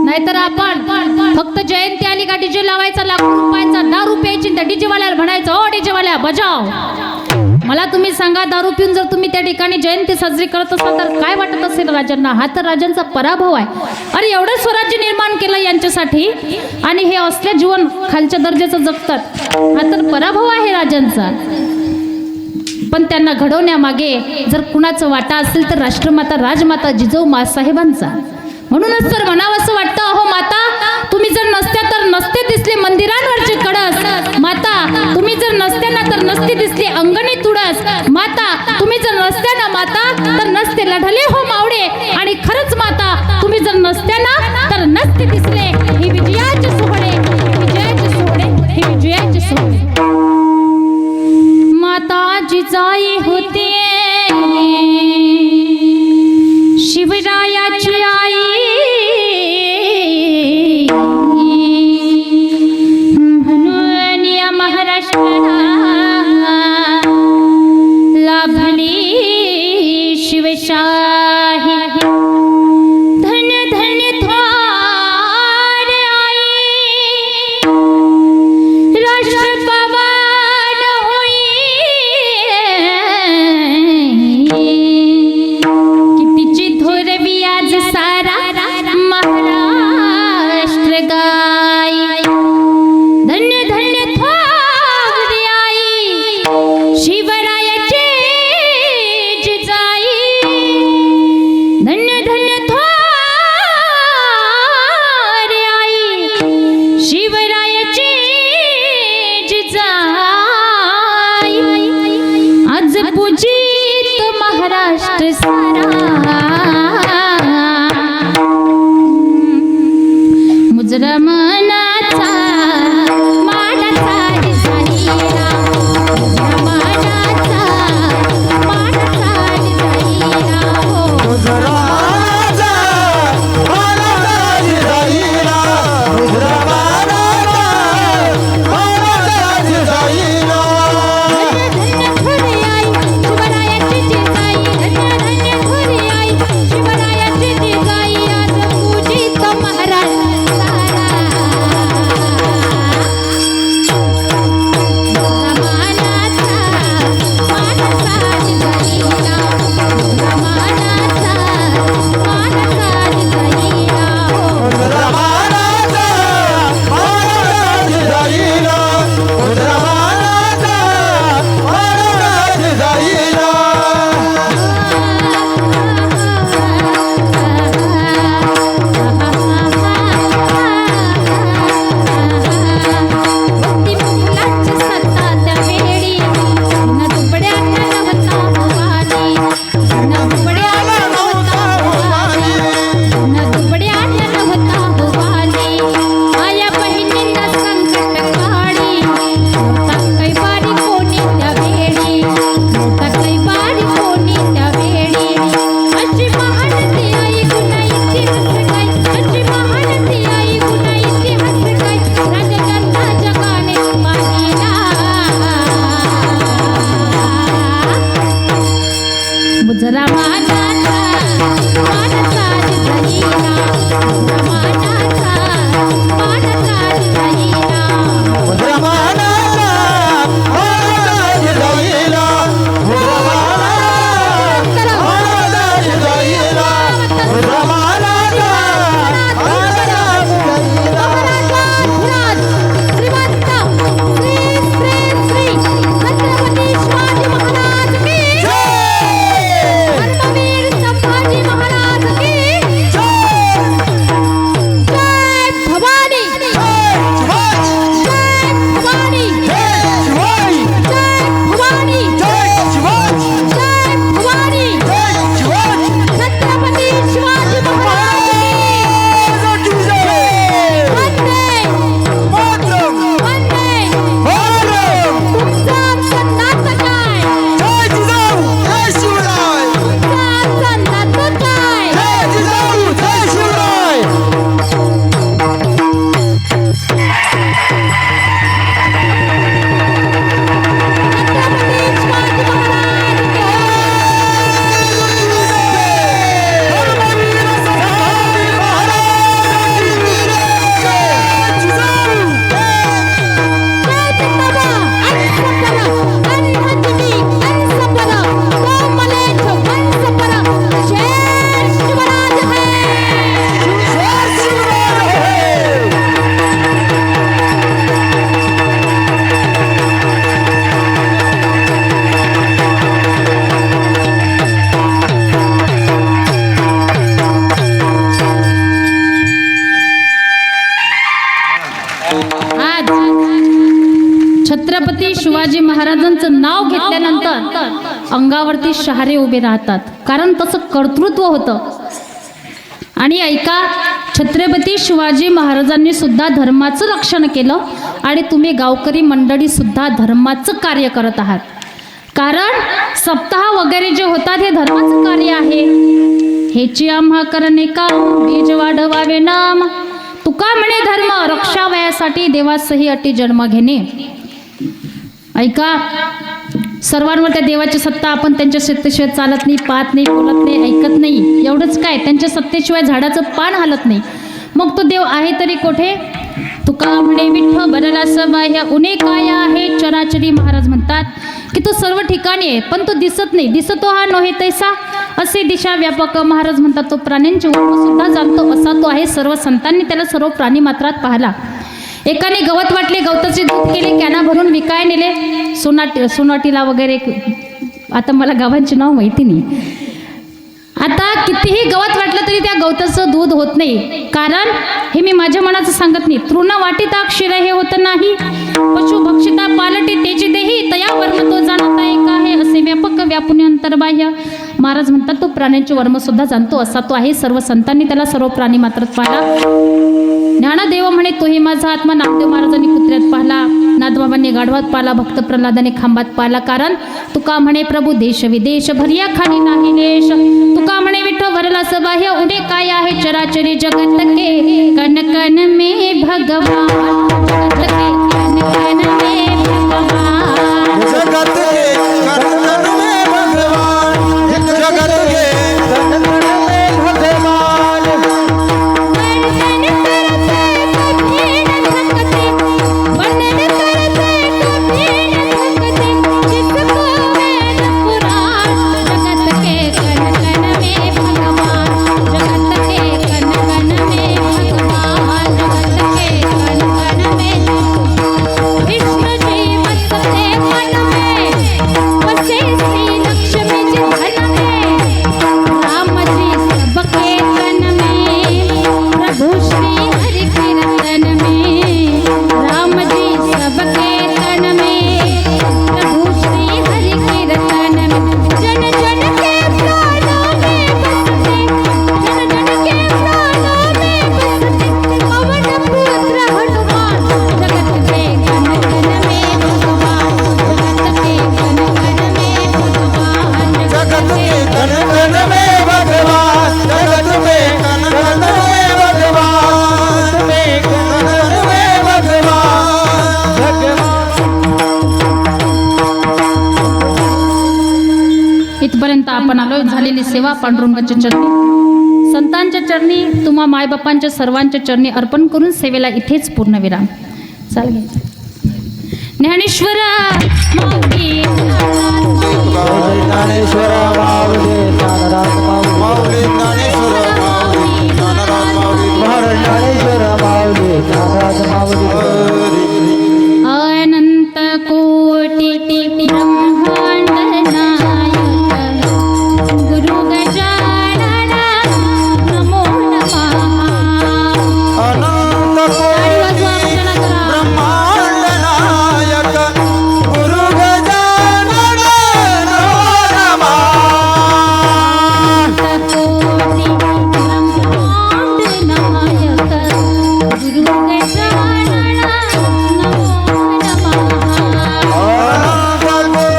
नाहीतर आपण फक्त जयंती आली का डीजे लावायचा, लाखो रुपयाचा, दारू प्यायची, त्या डीजेवाल्याला म्हणायचं, ओ डीजेवाल्या बजाव. मला तुम्ही सांगा, दारू पिऊन जर तुम्ही त्या ठिकाणी जयंती साजरी करत असाल तर काय वाटत असेल राजांना? हा तर राजांचा पराभव आहे. अरे एवढं स्वराज्य निर्माण केलं यांच्यासाठी आणि हे असल्या जीवन खालच्या दर्जाचं जगतात, हा तर पराभव आहे राजांचा. पण त्यांना घडवण्यामागे जर कुणाचं वाटा असेल तर राष्ट्रमाता राजमाता जिजाऊ मासाहेबांचा. म्हणूनच तर म्हणावंसं वाटतं, अहो माता तुम्ही जर नसत्या तर नसते दिसले मंदिरांवरचे कळस. माता तुम्ही जर नसत्या ना तर नसते दिसले अंगणी तुळस. माता तुम्ही जर नसत्या ना माता तर नसते लढले हो मावडे. आणि खरंच माता तुम्ही जर नसत्या ना तर नसते दिसले हे विजयाचे सोहळे, विजयाचे सोहळे, हे विजयाचे सोहळे. माता जिजाई होते शिवरायाची आई, म्हणून या महाराष्ट्राला लाभली शिवशाही. धन धन थोर आई, राष्ट्र पवन होई. कितीची थोरवी आज सारा महाराष्ट्र गाई. धन्य धन्य थोर आई, छत्रपती शिवाजी महाराजांचं नाव घेतल्यानंतर अंगावरती शहारे उभे राहतात, कारण तसं कर्तृत्व होतं. आणि ऐका, छत्रपती शिवाजी महाराजांनी सुद्धा धर्माचं रक्षण केलं आणि तुम्ही गावकरी मंडळी सुद्धा धर्माचं कार्य करत आहात. कारण सप्ताह वगैरे जे होतात हे धर्माचं कार्य आहे. हेची आम्हा करणे काम बीज वाढवावे नाम. तुका म्हणे धर्म रक्षावयासाठी देवासही अटी जन्म घेणे. ऐका, सर्वांवर त्या देवाची सत्ता, आपण त्यांच्या सत्तेशिवाय चालत नाही, पाहत नाही, बोलत नाही, ऐकत नाही. एवढंच काय, त्यांच्या सत्तेशिवाय झाडाचं पान हालत नाही. मग तो देव आहे तरी कोठे? तुका म्हणे विठ्ठ बनला सबाह्य उणे काय आहे चराचरी. महाराज म्हणतात की तो सर्व ठिकाणी आहे, पण तो दिसत नाही. दिसतो हा नोहे तैसा, असे दिशा व्यापक. महाराज म्हणतात तो प्राण्यांचे वर्म सुद्धा जाणतो, असा तो आहे. सर्व संतांनी त्याला सर्व प्राणी मात्रात पाहला. एकाने गवत वाटले, गवताचे दूध केले, कॅना भरून विकाय नेले सोनाटीला वगैरे. आता मला गावांचे नाव माहिती नाही. आता कितीही गवत वाटलं तरी त्या गवताचं दूध होत नाही. कारण हे मी माझ्या मनाचं सांगत नाही. तृण वाटिता क्षीर हे होत नाही. पशु भक्षिता पालटी तेची देही तया वर्म तो जाणता एक आहे. असे व्यापक व्यापुनी अंतर्बाह्य. महाराज म्हणतात तो प्राण्यांचे वर्म सुद्धा जाणतो, असा तो आहे. सर्व संतांनी त्याला सर्व प्राणी मात्रात पाहिला. ज्ञानदेव म्हणे तोही माझा आत्मा. नामदेव महाराजांनी कुत्र्यात पाहिला, नाथबाबांनी गाढवात पाहिला, भक्त प्रल्हादाने खांबात पाहिला. कारण तुका म्हणे प्रभू देश विदेश भरिया खाली नाही देश. तुका म्हणे विठ्ठल भरला सबाह्य उडे काय आहे चराचरी जगत के कन कन में भगवान. जगत के कन कन में भगवान. जगत के कण कण में भगवान. जगत के कण कण में भगवान. इथपर्यंत आपण आलो. झालेली सेवा पांडुरंगाच्या चरणी, संतांच्या चरणी, तुम्हा मायबापांच्या सर्वांच्या चरणी अर्पण करून सेवेला इथेच पूर्णविराम. चालेल. ज्ञानेश्वरा माऊली, ज्ञानेश्वरा माऊली, ज्ञानराज माऊली, ज्ञानेश्वरा माऊली, ज्ञानराज माऊली, महाराज ज्ञानेश्वरा माऊली, ज्ञानराज माऊली. अनंत कोटी ब्रह्मांड नायक गुरु गजानन नमो नमः. अनंत कोटी ब्रह्मांड नायक गुरु गजानन नमो नमः. अनंत कोटी ब्रह्मांड नायक गुरु गजानन नमो नमः. अनंत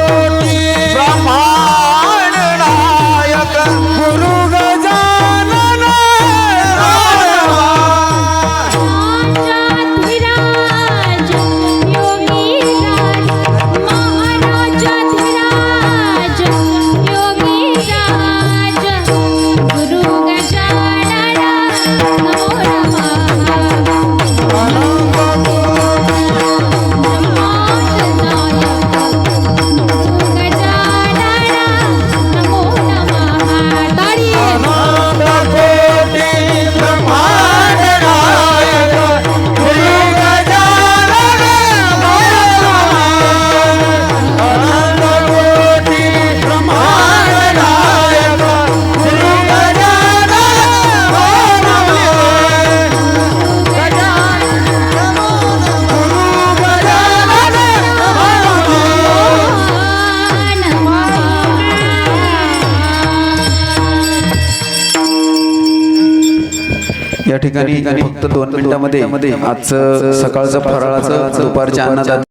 या ठिकाणी फक्त 2 मिनिटांमध्ये आजचं सकाळचं फराळाचं दुपारच्या अन्नदान